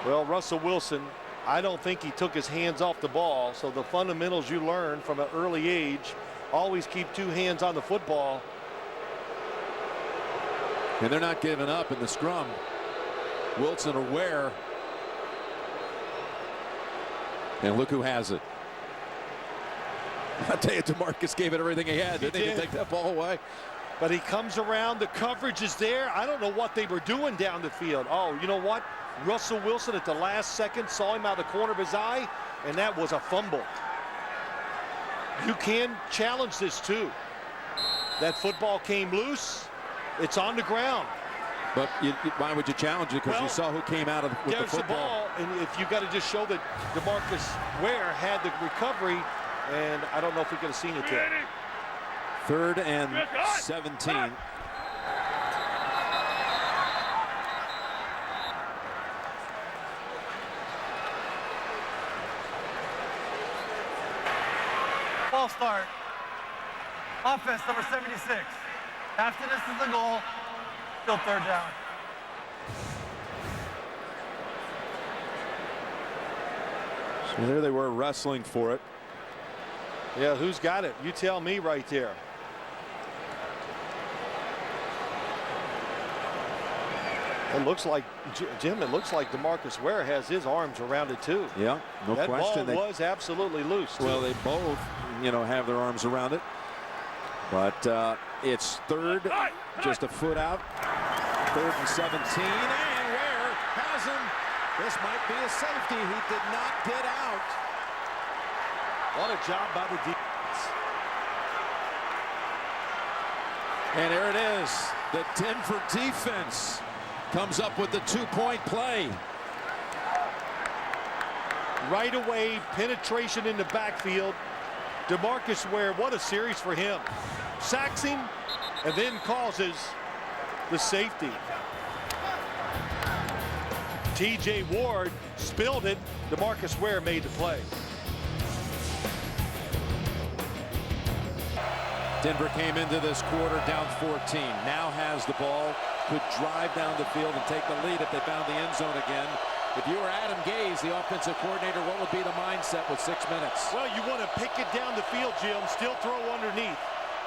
Well, Russell Wilson, I don't think he took his hands off the ball. So the fundamentals you learn from an early age, always keep 2 hands on the football. And they're not giving up in the scrum. Wilson or Ware. And look who has it. I'll tell you, DeMarcus gave it everything he had. Didn't he take that ball away? But he comes around. The coverage is there. I don't know what they were doing down the field. Oh, you know what? Russell Wilson at the last second saw him out of the corner of his eye, and that was a fumble. You can challenge this too. That football came loose. It's on the ground. But why would you challenge it? Because you saw who came out with the football. The ball, and if you got to just show that DeMarcus Ware had the recovery, and I don't know if we could have seen it yet. 3rd and 17. Ball start. Offense, number 76. After this is the goal. Still third down. So there they were wrestling for it. Yeah, who's got it? You tell me right there. It looks like, Jim, it looks like DeMarcus Ware has his arms around it too. Yeah, no question. That ball was absolutely loose. Well, they both, have their arms around it. But it's third, just a foot out. 3rd and 17, and Ware has him. This might be a safety. He did not get out. What a job by the defense. And there it is. The Denver defense comes up with the 2-point play. Right away, penetration in the backfield. DeMarcus Ware, what a series for him. Sacks him and then causes the safety. TJ Ward spilled it. DeMarcus Ware made the play. Denver came into this quarter down 14. Now has the ball. Could drive down the field and take the lead if they found the end zone again. If you were Adam Gase, the offensive coordinator, what would be the mindset with 6 minutes? Well, you want to pick it down the field, Jim. Still throw underneath.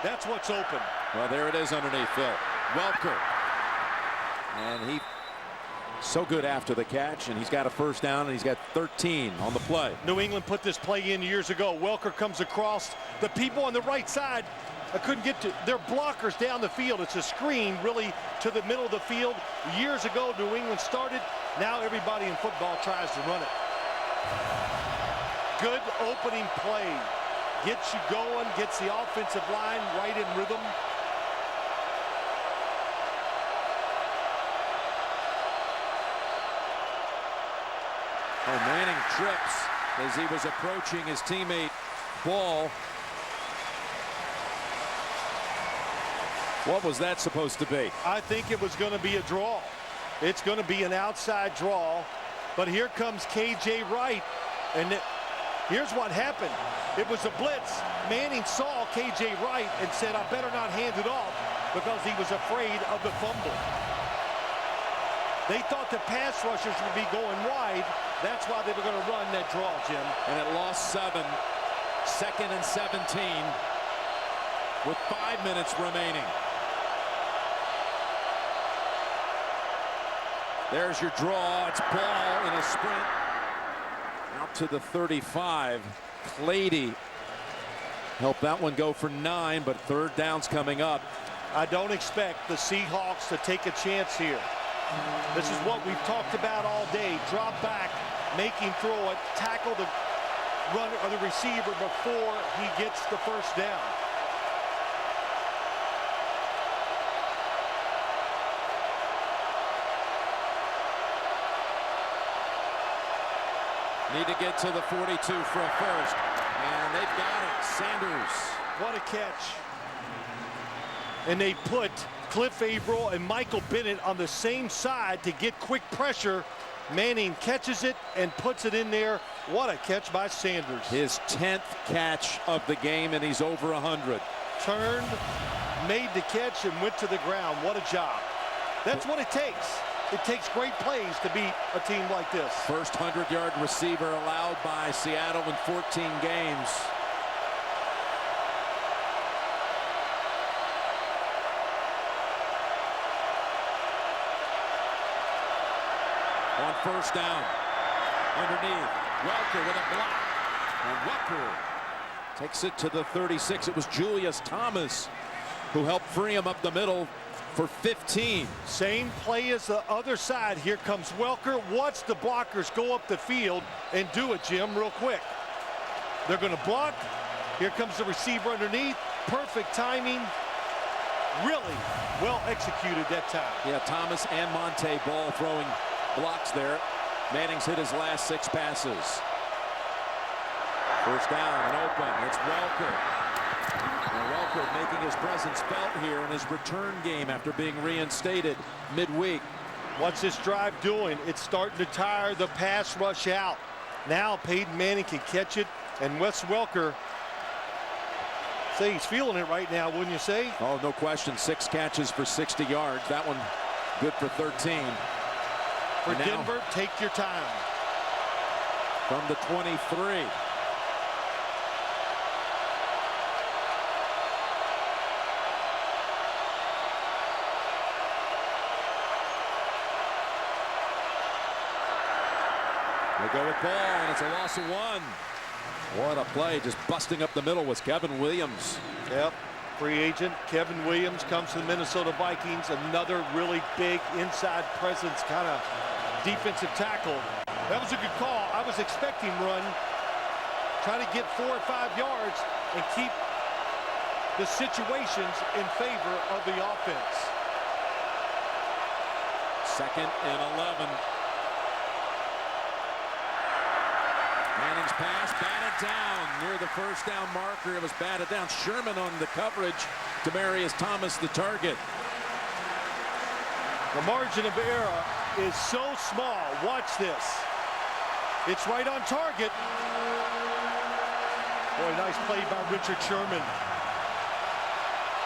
That's what's open. Well, there it is underneath, Phil. Welker. And he so good after the catch, and he's got a first down, and he's got 13 on the play. New England put this play in years ago. Welker comes across. The people on the right side, I couldn't get to their blockers down the field. It's a screen really to the middle of the field. Years ago, New England started. Now everybody in football tries to run it. Good opening play. Gets you going, gets the offensive line right in rhythm. Oh, Manning trips as he was approaching his teammate Ball. What was that supposed to be? I think it was going to be a draw. It's going to be an outside draw. But here comes KJ Wright. And here's what happened. It was a blitz. Manning saw KJ Wright and said, I better not hand it off, because he was afraid of the fumble. They thought the pass rushers would be going wide. That's why they were going to run that draw, Jim. And it lost 7. 2nd and 17 with 5 minutes remaining. There's your draw. It's Ball in a sprint out to the 35. Clady helped that one go for 9, but 3rd down's coming up. I don't expect the Seahawks to take a chance here. This is what we've talked about all day. Drop back, make him throw it, tackle the runner or the receiver before he gets the first down. Need to get to the 42 for a first. And they've got it. Sanders. What a catch. And they put Cliff Averill and Michael Bennett on the same side to get quick pressure. Manning catches it and puts it in there. What a catch by Sanders. His 10th catch of the game, and he's over 100. Turned, made the catch, and went to the ground. What a job. That's what it takes. It takes great plays to beat a team like this. First 100-yard receiver allowed by Seattle in 14 games. On first down, underneath, Welker with a block. And Welker takes it to the 36. It was Julius Thomas who helped free him up the middle for 15. Same play as the other side. Here comes Welker. Watch the blockers go up the field and do it, Jim, real quick. They're going to block. Here comes the receiver underneath. Perfect timing. Really well executed that time. Yeah, Thomas and Monte Ball throwing blocks there. Manning's hit his last 6 passes. First down and open. It's Welker. And Welker making his presence felt here in his return game after being reinstated midweek. What's this drive doing? It's starting to tire the pass rush out. Now Peyton Manning can catch it, and Wes Welker say he's feeling it right now, wouldn't you say? Oh, no question. 6 catches for 60 yards. That one good for 13. For Denver, take your time. From the 23. They go with ball, and it's a loss of 1. What a play. Just busting up the middle was Kevin Williams. Yep. Free agent Kevin Williams comes to the Minnesota Vikings. Another really big inside presence kind of defensive tackle. That was a good call. I was expecting run. Try to get 4 or 5 yards and keep the situations in favor of the offense. 2nd and 11. Manning's pass batted down near the first down marker. It was batted down. Sherman on the coverage. Demaryius Thomas the target. The margin of error is so small. Watch this. It's right on target. Boy, nice play by Richard Sherman.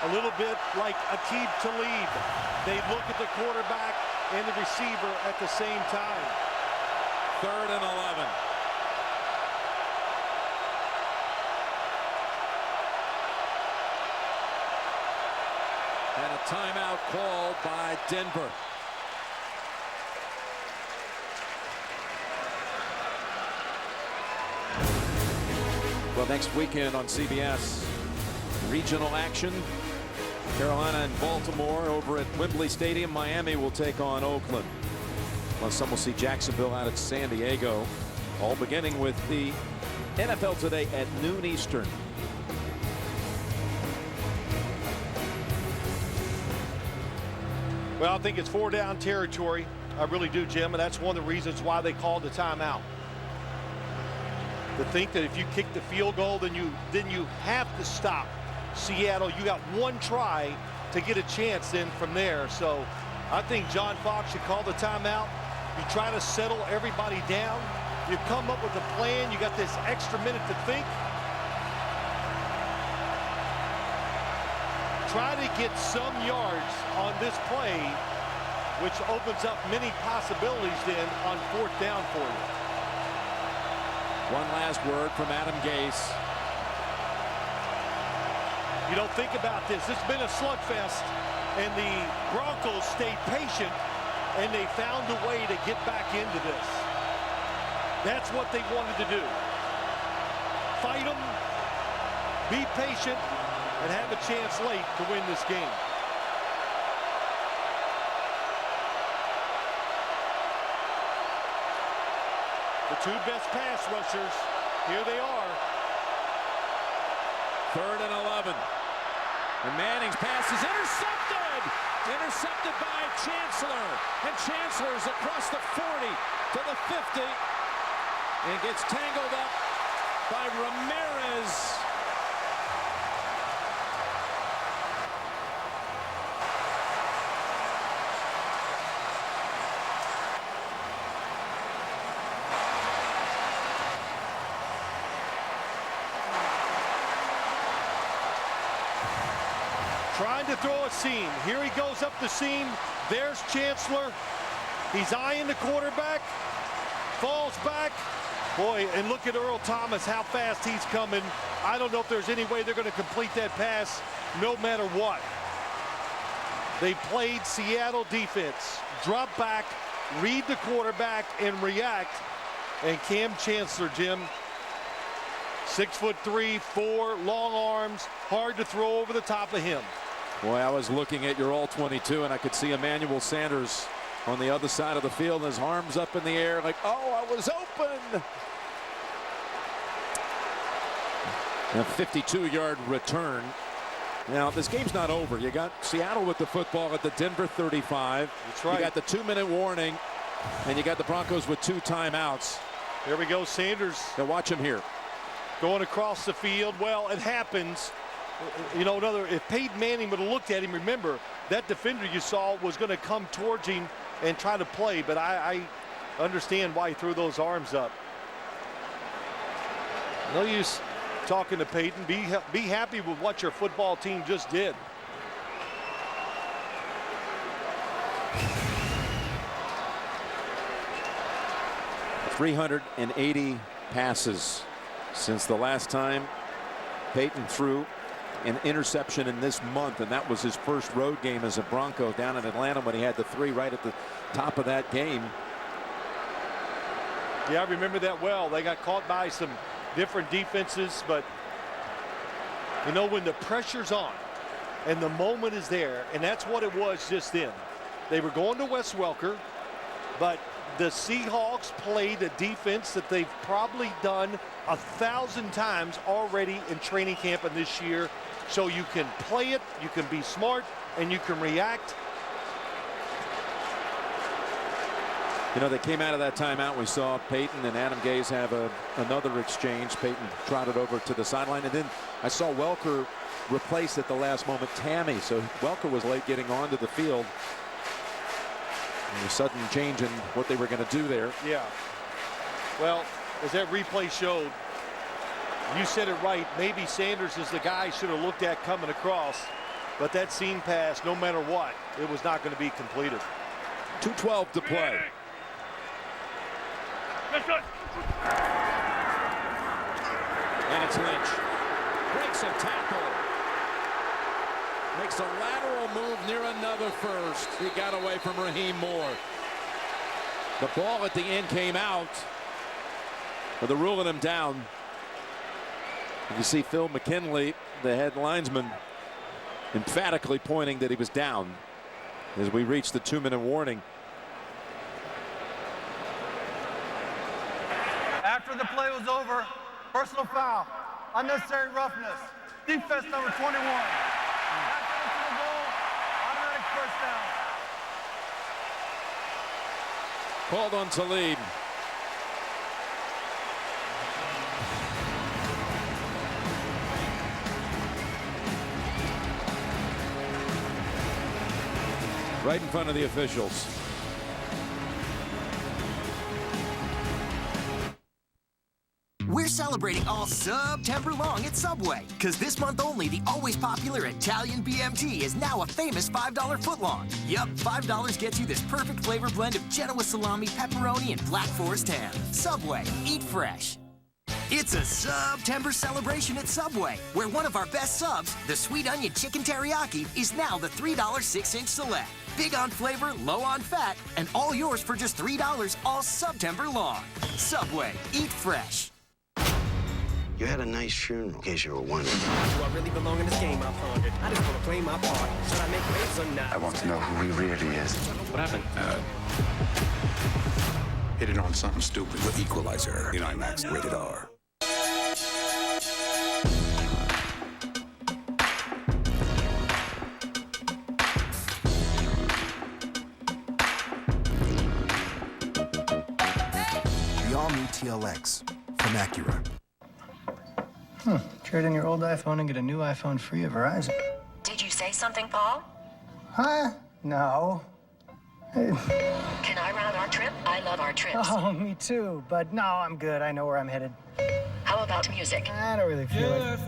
A little bit like Aqib Talib. They look at the quarterback and the receiver at the same time. 3rd and 11. And a timeout called by Denver. Well, next weekend on CBS, regional action. Carolina and Baltimore over at Wembley Stadium. Miami will take on Oakland. Well, some will see Jacksonville out at San Diego. All beginning with the NFL Today at noon Eastern. Well, I think it's 4 down territory. I really do, Jim, and that's one of the reasons why they called the timeout. To think that if you kick the field goal, then you have to stop Seattle. You got 1 try to get a chance then from there. So I think John Fox should call the timeout. You try to settle everybody down. You come up with a plan. You got this extra minute to think. Try to get some yards on this play, which opens up many possibilities then on 4th down for you. One last word from Adam Gase. You don't think about this. It's been a slugfest, and the Broncos stayed patient, and they found a way to get back into this. That's what they wanted to do. Fight them, be patient, and have a chance late to win this game. The 2 best pass rushers, here they are. 3rd and 11. And Manning's pass is intercepted. Intercepted by Chancellor. And Chancellor's across the 40 to the 50. And gets tangled up by Ramirez. Trying to throw a seam. Here he goes up the seam. There's Chancellor. He's eyeing the quarterback. Falls back. Boy, and look at Earl Thomas, how fast he's coming. I don't know if there's any way they're going to complete that pass no matter what. They played Seattle defense. Drop back, read the quarterback, and react. And Cam Chancellor, Jim, 6'3", 4 long arms, hard to throw over the top of him. Boy, I was looking at your all-22, and I could see Emmanuel Sanders on the other side of the field, and his arms up in the air like, oh, I was open. And a 52-yard return. Now, this game's not over. You got Seattle with the football at the Denver 35. That's right. You got the 2-minute warning, and you got the Broncos with 2 timeouts. Here we go, Sanders. Now watch him here. Going across the field. Well, it happens. You know, if Peyton Manning would have looked at him, remember, that defender you saw was going to come towards him and try to play, but I understand why he threw those arms up. No use talking to Peyton. Be happy with what your football team just did. .380 passes since the last time Peyton threw an interception in this month, and that was his first road game as a Bronco down in Atlanta when he had the 3 right at the top of that game. Yeah, I remember that well. They got caught by some different defenses, but you know, when the pressure's on and the moment is there, and that's what it was just then. They were going to Wes Welker, but the Seahawks played a defense that they've probably done 1,000 times already in training camp and this year. So you can play it, you can be smart, and you can react. You know, they came out of that timeout. We saw Peyton and Adam Gase have another exchange. Peyton trotted over to the sideline, and then I saw Welker replace at the last moment Tammy. So Welker was late getting onto the field. And a sudden change in what they were going to do there. Yeah. Well, as that replay showed, you said it right. Maybe Sanders is the guy should have looked at coming across, but that seam pass, no matter what, it was not going to be completed. 2:12 to play. And it's Lynch. Breaks a tackle. Makes a lateral move near another first. He got away from Raheem Moore. The ball at the end came out, but they're ruling him down. You see Phil McKinley, the head linesman, emphatically pointing that he was down as we reach the 2-minute warning. After the play was over, personal foul, unnecessary roughness, defense number 21. After to the goal, automatic first down. Called on Talib. Right in front of the officials. We're celebrating all September long at Subway, because this month only, the always popular Italian BMT is now a famous $5 footlong. Yup, $5 gets you this perfect flavor blend of Genoa salami, pepperoni, and Black Forest ham. Subway, eat fresh. It's a September celebration at Subway, where one of our best subs, the Sweet Onion Chicken Teriyaki, is now the $3 6-inch select. Big on flavor, low on fat, and all yours for just $3 all September long. Subway, eat fresh. You had a nice funeral, in case you were wondering. Do I really belong in this game, I pondered? I just want to play my part. Should I make waves or not? I want to know who he really is. What happened? Hit it on something stupid. The Equalizer in IMAX, rated R. The all-new TLX from Acura. Trade in your old iPhone and get a new iPhone free at Verizon. Did you say something, Paul? Huh? No. Can I round our trip? I love our trips. Oh, me too. But no, I'm good. I know where I'm headed. How about music? I don't really feel it.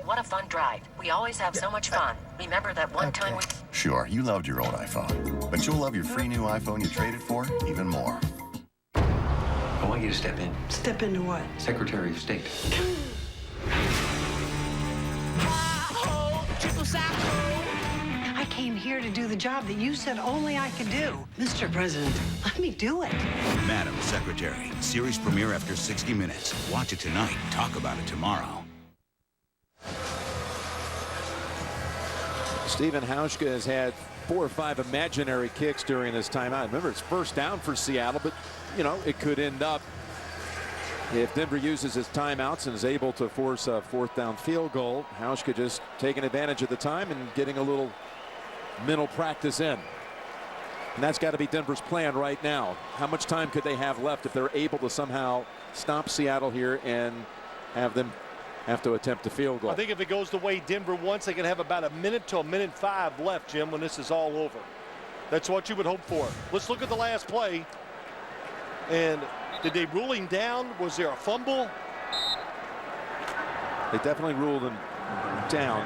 What a fun drive. We always have so much fun. Remember that one time we... Sure, you loved your old iPhone, but you'll love your free new iPhone you traded for even more. I want you to step in. Step into what? Secretary of State. I came here to do the job that you said only I could do. Mr. President, let me do it. Madam Secretary, series premiere after 60 minutes. Watch it tonight. Talk about it tomorrow. Stephen Hauschka has had 4 or 5 imaginary kicks during this timeout. Remember, it's first down for Seattle, but, you know, it could end up if Denver uses his timeouts and is able to force a 4th down field goal. Hauschka just taking advantage of the time and getting a little mental practice in. And that's got to be Denver's plan right now. How much time could they have left if they're able to somehow stop Seattle here and have them have to attempt a field goal? I think if it goes the way Denver wants, they can have about a minute to a minute 5 left, Jim, when this is all over. That's what you would hope for. Let's look at the last play. And Did they rule him down? Was there a fumble? They definitely ruled him down.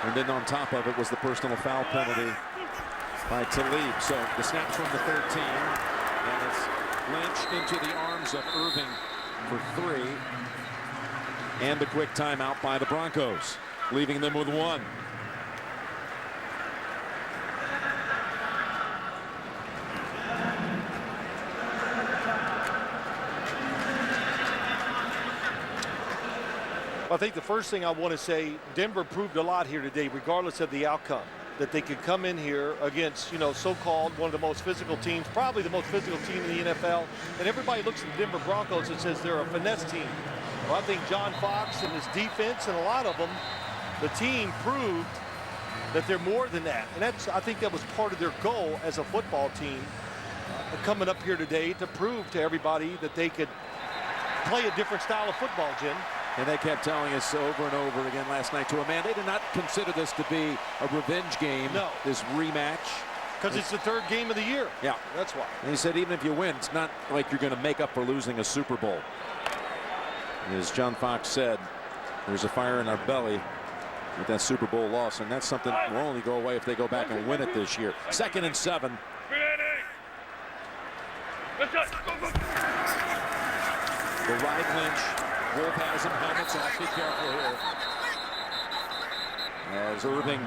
And then on top of it was the personal foul penalty by Talib. So the snap from the 13, and it's Lynch into the arms of Irving for 3. And the quick timeout by the Broncos, leaving them with 1. I think the first thing I want to say, Denver proved a lot here today, regardless of the outcome, that they could come in here against, you know, so-called one of the most physical teams, probably the most physical team in the NFL. And everybody looks at the Denver Broncos and says they're a finesse team. Well, I think John Fox and his defense and a lot of them, the team proved that they're more than that. And I think that was part of their goal as a football team coming up here today, to prove to everybody that they could play a different style of football, Jim. And they kept telling us over and over again last night to a man, they did not consider this to be a revenge game. No. This rematch. Because it's the 3rd game of the year. Yeah. That's why. And he said even if you win, it's not like you're going to make up for losing a Super Bowl. As John Fox said, there's a fire in our belly with that Super Bowl loss, and that's something that will only go away if they go back and win it this year. 2nd and 7. The right Lynch. Wolf has him, helmets off. Be careful here. As Irving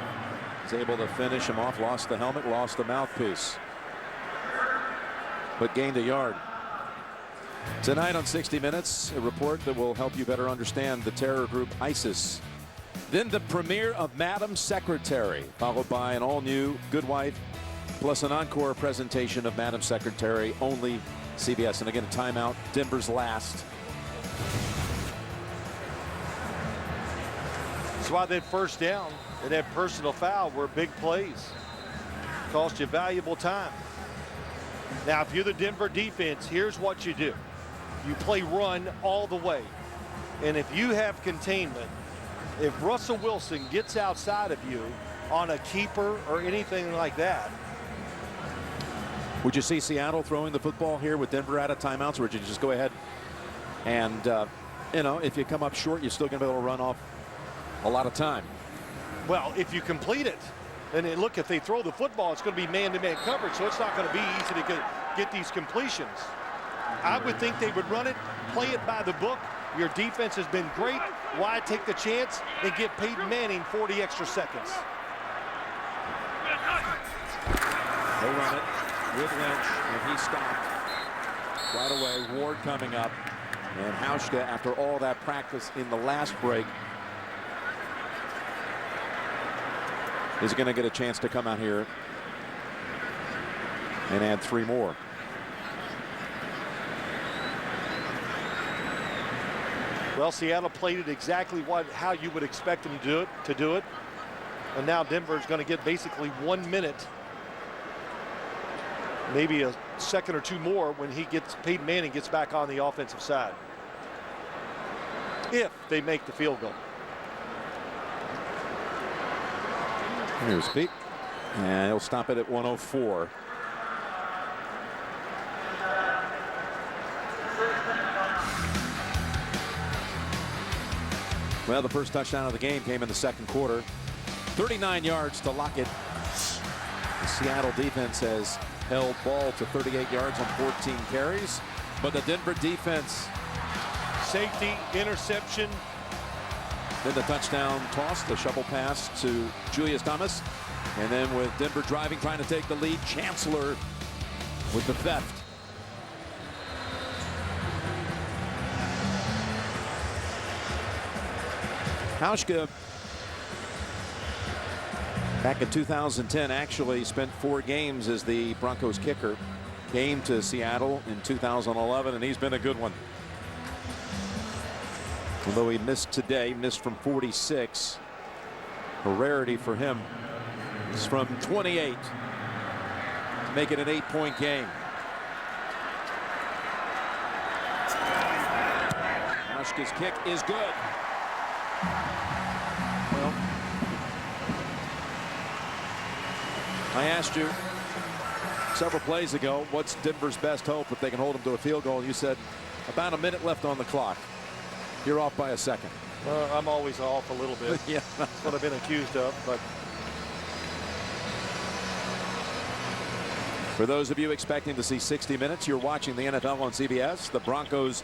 is able to finish him off, lost the helmet, lost the mouthpiece, but gained a yard. Tonight on 60 Minutes, a report that will help you better understand the terror group ISIS. Then the premiere of Madam Secretary, followed by an all-new Good Wife, plus an encore presentation of Madam Secretary, only CBS. And again, a timeout, Denver's last. That's why that first down and that personal foul were big plays. Cost you valuable time. Now, if you're the Denver defense, here's what you do. You play run all the way. And if you have containment, if Russell Wilson gets outside of you on a keeper or anything like that. Would you see Seattle throwing the football here with Denver out of timeouts, or would you just go ahead and, you know, if you come up short, you're still going to be able to run off a lot of time? Well, if you complete it, and then look, if they throw the football, it's going to be man-to-man coverage, so it's not going to be easy to get these completions. I would think they would run it, play it by the book. Your defense has been great. Why take the chance and give Peyton Manning 40 extra seconds? They run it with Lynch, and he stopped right away. Ward coming up, and Hauschka, after all that practice in the last break, is going to get a chance to come out here and add 3 more. Well, Seattle played it exactly how you would expect them to do it. And now Denver's going to get basically 1 minute, maybe a second or 2 more when Peyton Manning gets back on the offensive side, if they make the field goal. Here's Pete, and he'll stop it at 104. Well, the first touchdown of the game came in the 2nd quarter. 39 yards to Lockett. The Seattle defense has held ball to 38 yards on 14 carries, but the Denver defense. Safety, interception. Then the touchdown toss, the shovel pass to Julius Thomas. And then with Denver driving, trying to take the lead, Chancellor with the theft. Hauschka, back in 2010, actually spent 4 games as the Broncos kicker. Came to Seattle in 2011, and he's been a good one. Although he missed today, missed from 46. A rarity for him. It's from 28 to make it an 8-point game. Hauschka's kick is good. Well, I asked you several plays ago, what's Denver's best hope if they can hold them to a field goal? You said about a minute left on the clock. You're off by a second. I'm always off a little bit. Yeah, that's what I've been accused of. But for those of you expecting to see 60 minutes, you're watching the NFL on CBS. The Broncos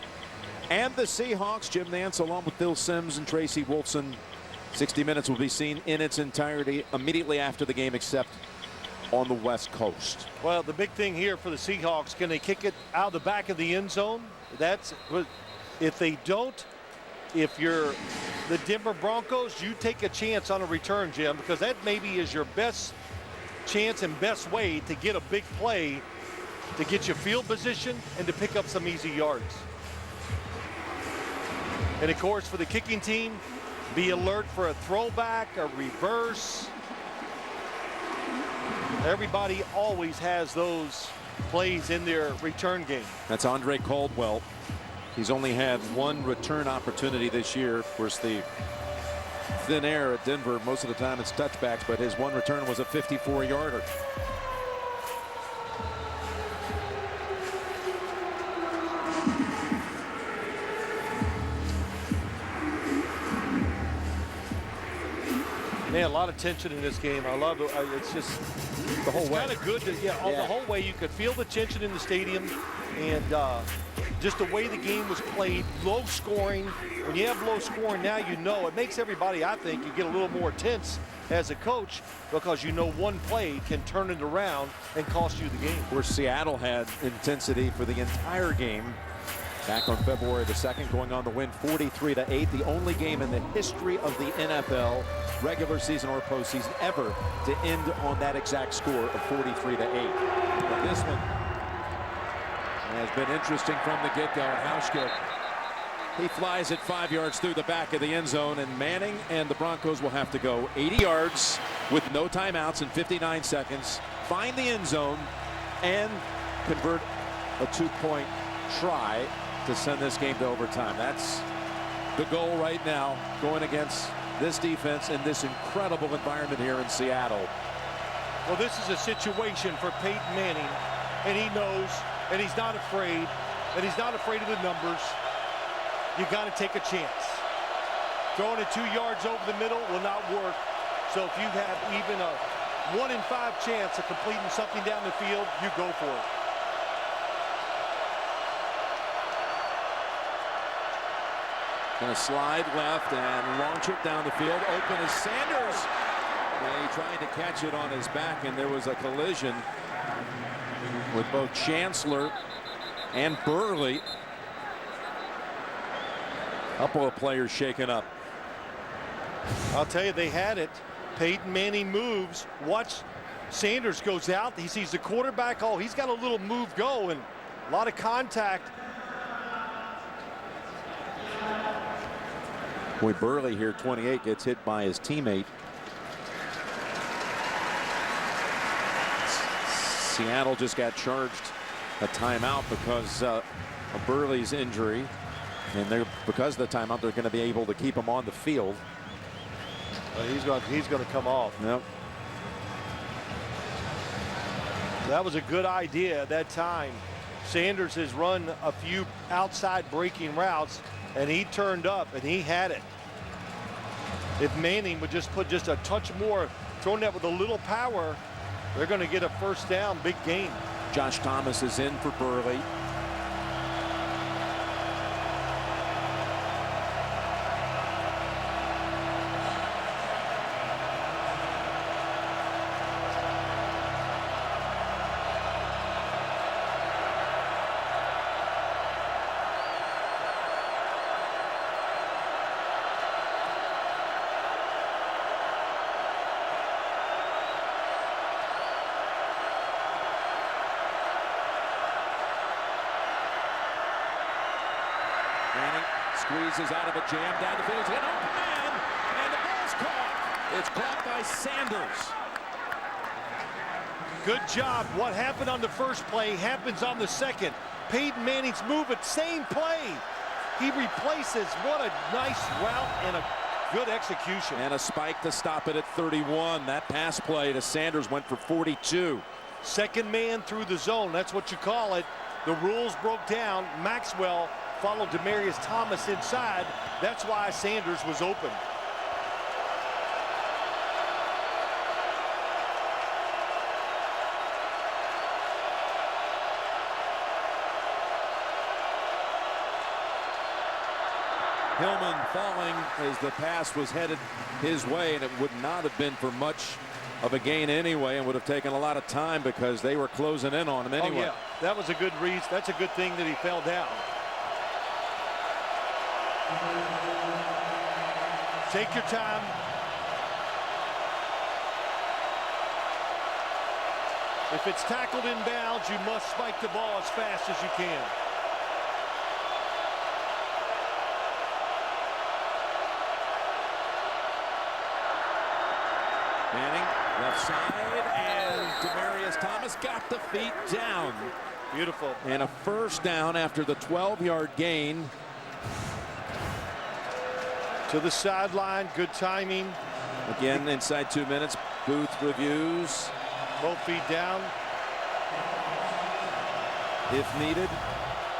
and the Seahawks. Jim Nantz along with Bill Sims and Tracy Wolfson. 60 minutes will be seen in its entirety immediately after the game, except on the West Coast. Well, the big thing here for the Seahawks, can they kick it out the back of the end zone? That's if they don't. If you're the Denver Broncos, you take a chance on a return, Jim, because that maybe is your best chance and best way to get a big play, to get your field position and to pick up some easy yards. And of course, for the kicking team, be alert for a throwback, a reverse. Everybody always has those plays in their return game. That's Andre Caldwell. He's only had one return opportunity this year. Of course, the thin air at Denver, most of the time it's touchbacks, but his one return was a 54-yarder. Man, a lot of tension in this game. I love it. It's just the whole way. Kind of good to, the whole way. You could feel the tension in the stadium, and just the way the game was played, low scoring. When you have low scoring, now you know it makes everybody, I think, you get a little more tense as a coach, because you know one play can turn it around and cost you the game. Where Seattle had intensity for the entire game back on February the 2nd, going on the win 43-8, the only game in the history of the NFL, regular season or postseason, ever to end on that exact score of 43-8. But this one has been interesting from the get-go. Hauschka, he flies it 5 yards through the back of the end zone, and Manning and the Broncos will have to go 80 yards with no timeouts in 59 seconds, find the end zone, and convert a two-point try to send this game to overtime. That's the goal right now, going against this defense in this incredible environment here in Seattle. Well, this is a situation for Peyton Manning, and he knows, and he's not afraid, and he's not afraid of the numbers. You got to take a chance. Throwing it 2 yards over the middle will not work. So if you have even a 1 in 5 chance of completing something down the field, you go for it. Going to slide left and launch it down the field. Open is Sanders. And he tried to catch it on his back, and there was a collision with both Chancellor and Burley. A couple of players shaken up. I'll tell you, they had it. Peyton Manning moves. Watch, Sanders goes out. He sees the quarterback. Oh, he's got a little move go, and a lot of contact. Boy, Burley here, 28, gets hit by his teammate. Seattle just got charged a timeout because of Burley's injury, and because of the timeout, they're going to be able to keep him on the field. He's going to come off. Yep. That was a good idea at that time. Sanders has run a few outside breaking routes, and he turned up and he had it. If Manning would just put just a touch more, throwing that with a little power, they're going to get a first down, big gain. Josh Thomas is in for Burley. Squeezes out of a jam down the field. It's an open man, and the ball's caught. It's caught by Sanders. Good job. What happened on the first play happens on the second. Peyton Manning's move, but same play. He replaces. What a nice route and a good execution. And a spike to stop it at 31. That pass play to Sanders went for 42. Second man through the zone, that's what you call it. The rules broke down. Maxwell followed Demaryius Thomas inside. That's why Sanders was open. Hillman falling as the pass was headed his way, and it would not have been for much of a gain anyway, and would have taken a lot of time because they were closing in on him anyway. Oh, yeah. That was a good read. That's a good thing that he fell down. Take your time. If it's tackled in bounds, you must spike the ball as fast as you can. Manning, left side, and Demaryius Thomas got the feet down. Beautiful. And a first down after the 12-yard gain. To the sideline, good timing. Again, inside 2 minutes, Booth reviews. Both feet down. If needed,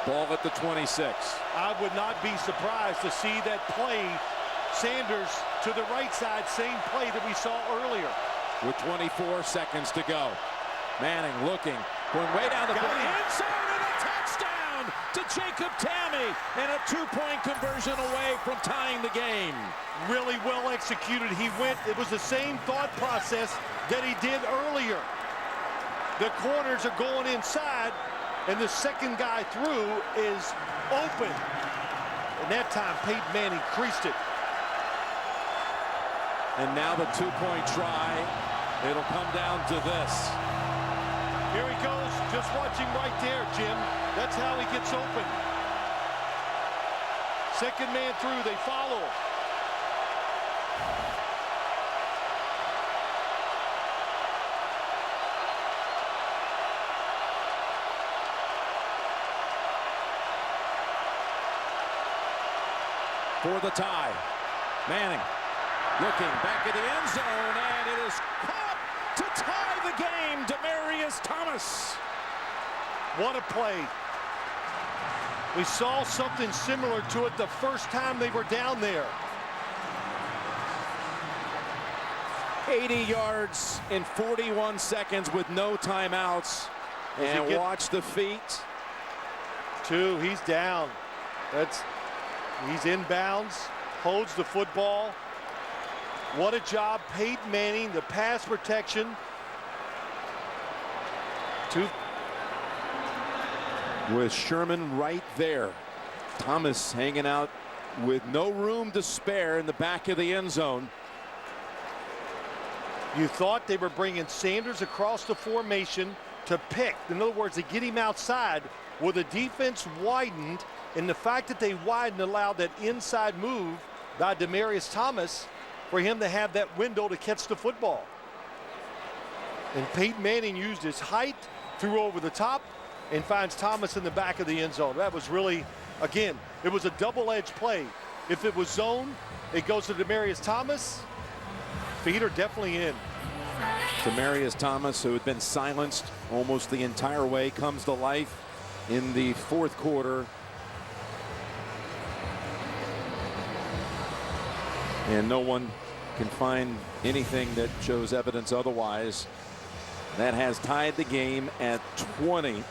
ball at the 26. I would not be surprised to see that play. Sanders to the right side, same play that we saw earlier. With 24 seconds to go. Manning looking, going way down the field. End zone and a touchdown to Jacob Tamme, and a 2-point conversion away from tying the game. Really well executed. He went, it was the same thought process that he did earlier. The corners are going inside, and the second guy through is open. And that time, Peyton Manning creased it. And now the 2-point try. It'll come down to this. Here he goes, just watching right there, Jim. That's how he gets open. Second man through, they follow. For the tie. Manning looking back at the end zone, and it is caught to tie the game. Demaryius Thomas. What a play. We saw something similar to it the first time they were down there. 80 yards in 41 seconds with no timeouts. And watch the feet. Two, he's down. He's inbounds, holds the football. What a job, Peyton Manning, the pass protection. With Sherman right there. Thomas hanging out with no room to spare in the back of the end zone. You thought they were bringing Sanders across the formation to pick. In other words, to get him outside. Well, the defense widened, and the fact that they widened allowed that inside move by Demaryius Thomas for him to have that window to catch the football. And Peyton Manning used his height, threw over the top, and finds Thomas in the back of the end zone. That was really, again, it was a double-edged play. If it was zone, it goes to Demaryius Thomas. Feet are definitely in. Demaryius Thomas, who had been silenced almost the entire way, comes to life in the fourth quarter. And no one can find anything that shows evidence otherwise. That has tied the game at 20.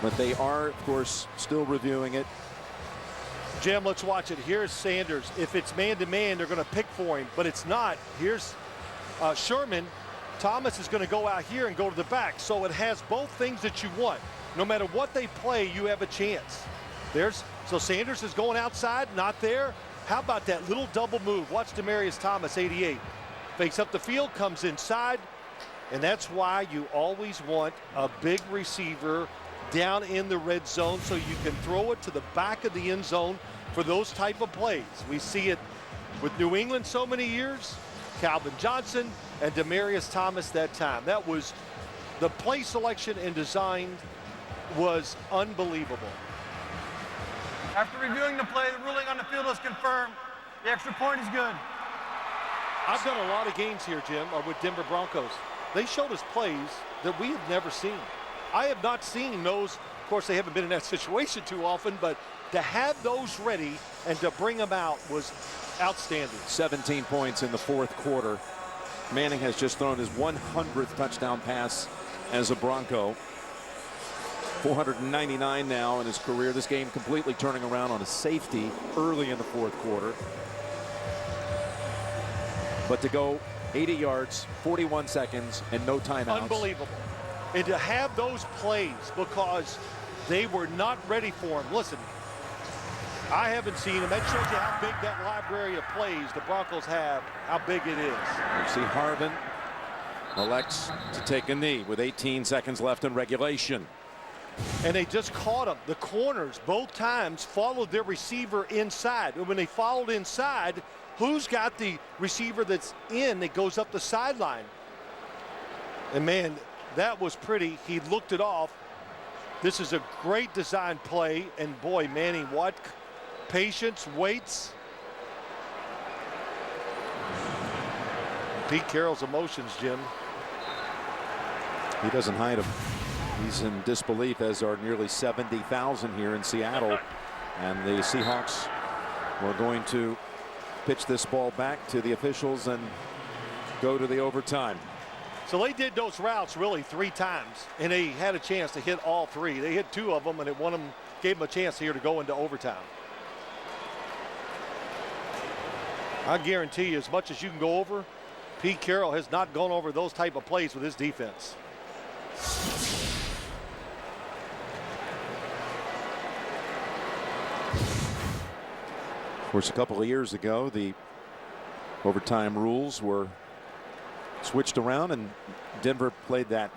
But they are, of course, still reviewing it. Jim, let's watch it. Here's Sanders. If it's man-to-man, they're going to pick for him. But it's not. Here's Sherman. Thomas is going to go out here and go to the back. So it has both things that you want. No matter what they play, you have a chance. So Sanders is going outside, not there. How about that little double move? Watch Demaryius Thomas, 88. Fakes up the field, comes inside. And that's why you always want a big receiver down in the red zone so you can throw it to the back of the end zone for those type of plays. We see it with New England so many years. Calvin Johnson and Demaryius Thomas that time. That was the play selection and design was unbelievable. After reviewing the play, the ruling on the field is confirmed. The extra point is good. I've done a lot of games here, Jim, with Denver Broncos. they showed us plays that we have never seen. I have not seen those. Of course, they haven't been in that situation too often, but to have those ready and to bring them out was outstanding. 17 points in the fourth quarter. Manning has just thrown his 100th touchdown pass as a Bronco. 499 now in his career. This game completely turning around on a safety early in the fourth quarter. But to go 80 yards, 41 seconds, and no timeouts. Unbelievable. And to have those plays because they were not ready for him. Listen, I haven't seen him. That shows you how big that library of plays the Broncos have, how big it is. You see Harvin elects to take a knee with 18 seconds left in regulation. And they just caught him. The corners both times followed their receiver inside. And when they followed inside, who's got the receiver that's in that goes up the sideline? And man, that was pretty. He looked it off. This is a great design play. And boy, Manning, what patience, waits. Pete Carroll's emotions, Jim. He doesn't hide them. He's in disbelief, as are nearly 70,000 here in Seattle. And the Seahawks were going to pitch this ball back to the officials and go to the overtime. So they did those routes really 3 times, and they had a chance to hit all 3. They hit 2 of them, and one of them gave them a chance here to go into overtime. I guarantee you, as much as you can go over, Pete Carroll has not gone over those type of plays with his defense. Of course, a couple of years ago, the overtime rules were switched around, and Denver played that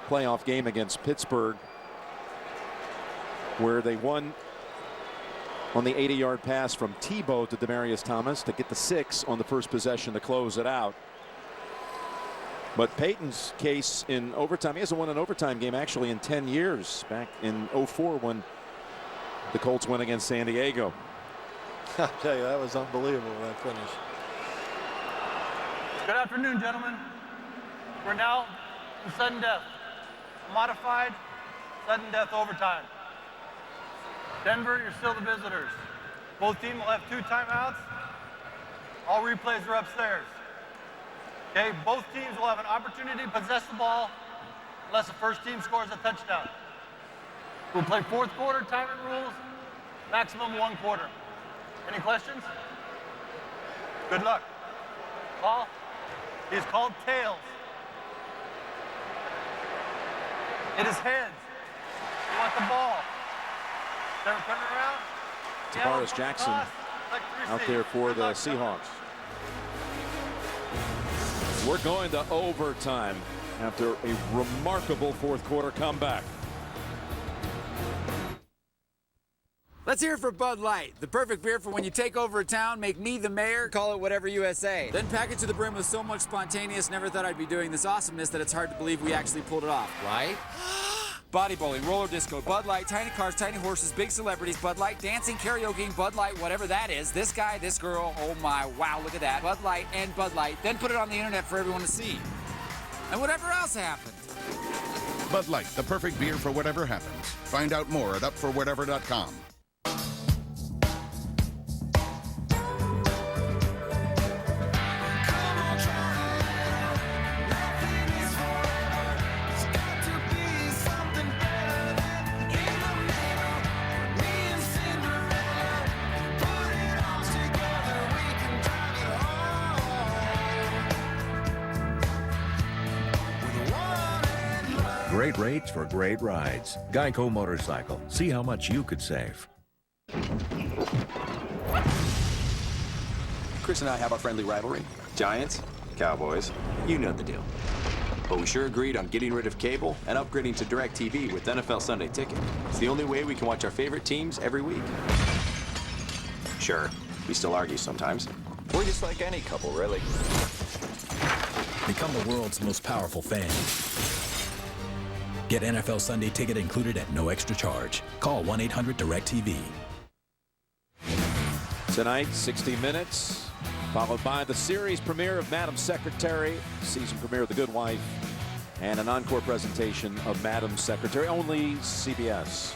playoff game against Pittsburgh where they won on the 80-yard pass from Tebow to Demaryius Thomas to get the 6 on the first possession to close it out. But Peyton's case in overtime, he hasn't won an overtime game actually in 10 years, back in '04 when the Colts went against San Diego. I'll tell you, that was unbelievable, that finish. Good afternoon, gentlemen. We're now in sudden death. Modified sudden death overtime. Denver, you're still the visitors. Both teams will have 2 timeouts. All replays are upstairs. Okay, both teams will have an opportunity to possess the ball unless the first team scores a touchdown. We'll play fourth quarter timing rules, maximum 1 quarter. Any questions? Good luck. Call. He's called tails. It is heads. You want the ball. They're putting it around. Tavares Jackson out there for the Seahawks. We're going to overtime after a remarkable fourth quarter comeback. Let's hear it for Bud Light, the perfect beer for when you take over a town, make me the mayor, call it whatever USA. Then pack it to the brim with so much spontaneous, never thought I'd be doing this awesomeness that it's hard to believe we actually pulled it off. Light? Body bowling, roller disco, Bud Light, tiny cars, tiny horses, big celebrities, Bud Light, dancing, karaoke, Bud Light, whatever that is. This guy, this girl, oh my, wow, look at that. Bud Light and Bud Light, then put it on the internet for everyone to see. And whatever else happened. Bud Light, the perfect beer for whatever happens. Find out more at upforwhatever.com. Great rates for great rides. Geico Motorcycle. See how much you could save. Chris and I have a friendly rivalry. Giants, Cowboys, you know the deal. But we sure agreed on getting rid of cable and upgrading to DirecTV with NFL Sunday Ticket. It's the only way we can watch our favorite teams every week. Sure, we still argue sometimes. We're just like any couple, really. Become the world's most powerful fan. Get NFL Sunday Ticket included at no extra charge. Call 1-800-DIRECTV. Tonight, 60 Minutes, followed by the series premiere of Madam Secretary, season premiere of The Good Wife, and an encore presentation of Madam's Secretary, only CBS.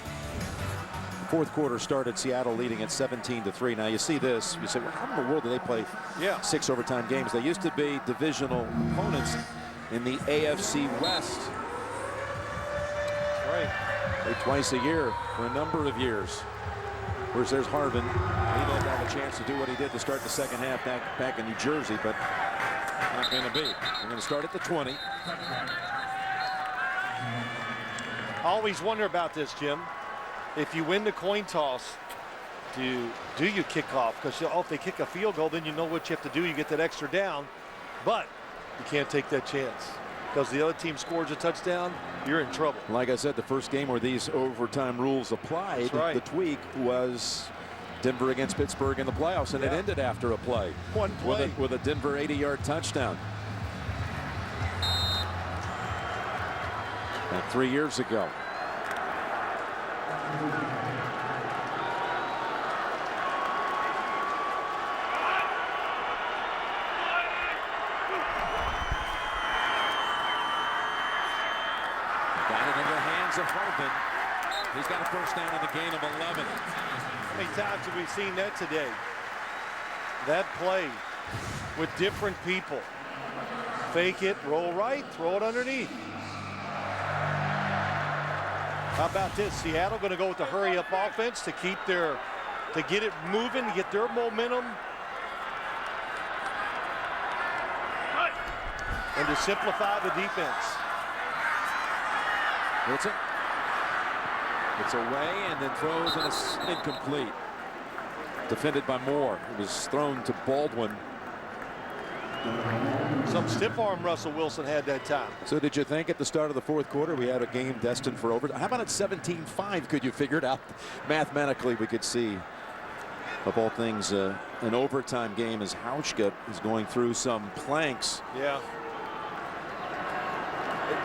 Fourth quarter started, Seattle leading at 17-3. Now you see this, you say, well, how in the world do they play 6 overtime games? They used to be divisional opponents in the AFC West. That's right. Play twice a year for a number of years. Whereas there's Harvin. He didn't have a chance to do what he did to start the second half back in New Jersey, but not going to be. We're going to start at the 20. I always wonder about this, Jim. If you win the coin toss, do you kick off? Because if they kick a field goal, then you know what you have to do. You get that extra down, but you can't take that chance. Because the other team scores a touchdown, you're in trouble. Like I said, the first game where these overtime rules applied, the tweak was Denver against Pittsburgh in the playoffs, and it ended after a play. One play. With a Denver 80-yard touchdown. And 3 years ago. Got it in the hands of Harvin. He's got a first down in the gain of 11. How many times have we seen that today? That play with different people. Fake it, roll right, throw it underneath. How about this? Seattle going to go with the hurry-up offense to get it moving, to get their momentum, and to simplify the defense. It's away and then throws, and it's incomplete. Defended by Moore. It was thrown to Baldwin. Some stiff arm Russell Wilson had that time. So did you think at the start of the fourth quarter we had a game destined for overtime? How about at 17-5? Could you figure it out mathematically? We could see, of all things, an overtime game as Hauschka is going through some planks. Yeah.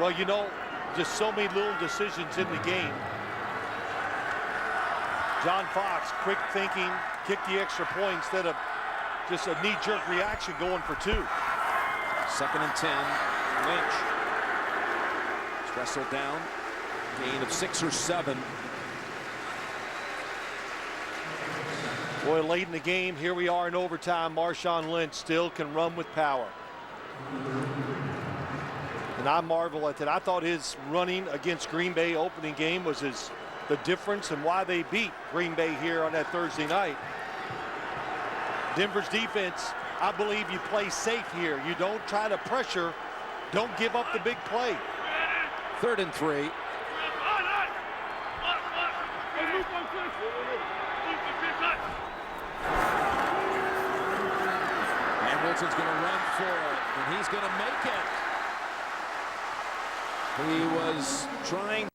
Well, you know, just so many little decisions in the game. John Fox, quick thinking, kick the extra point instead of just a knee-jerk reaction going for 2. 2nd and 10. Lynch. Wrestled down. Gain of 6 or 7. Boy, late in the game, here we are in overtime. Marshawn Lynch still can run with power. And I marvel at that. I thought his running against Green Bay opening game was the difference and why they beat Green Bay here on that Thursday night. Denver's defense, I believe you play safe here. You don't try to pressure. Don't give up the big play. 3rd and 3. And Wilson's going to run for it, and he's going to make it. He was trying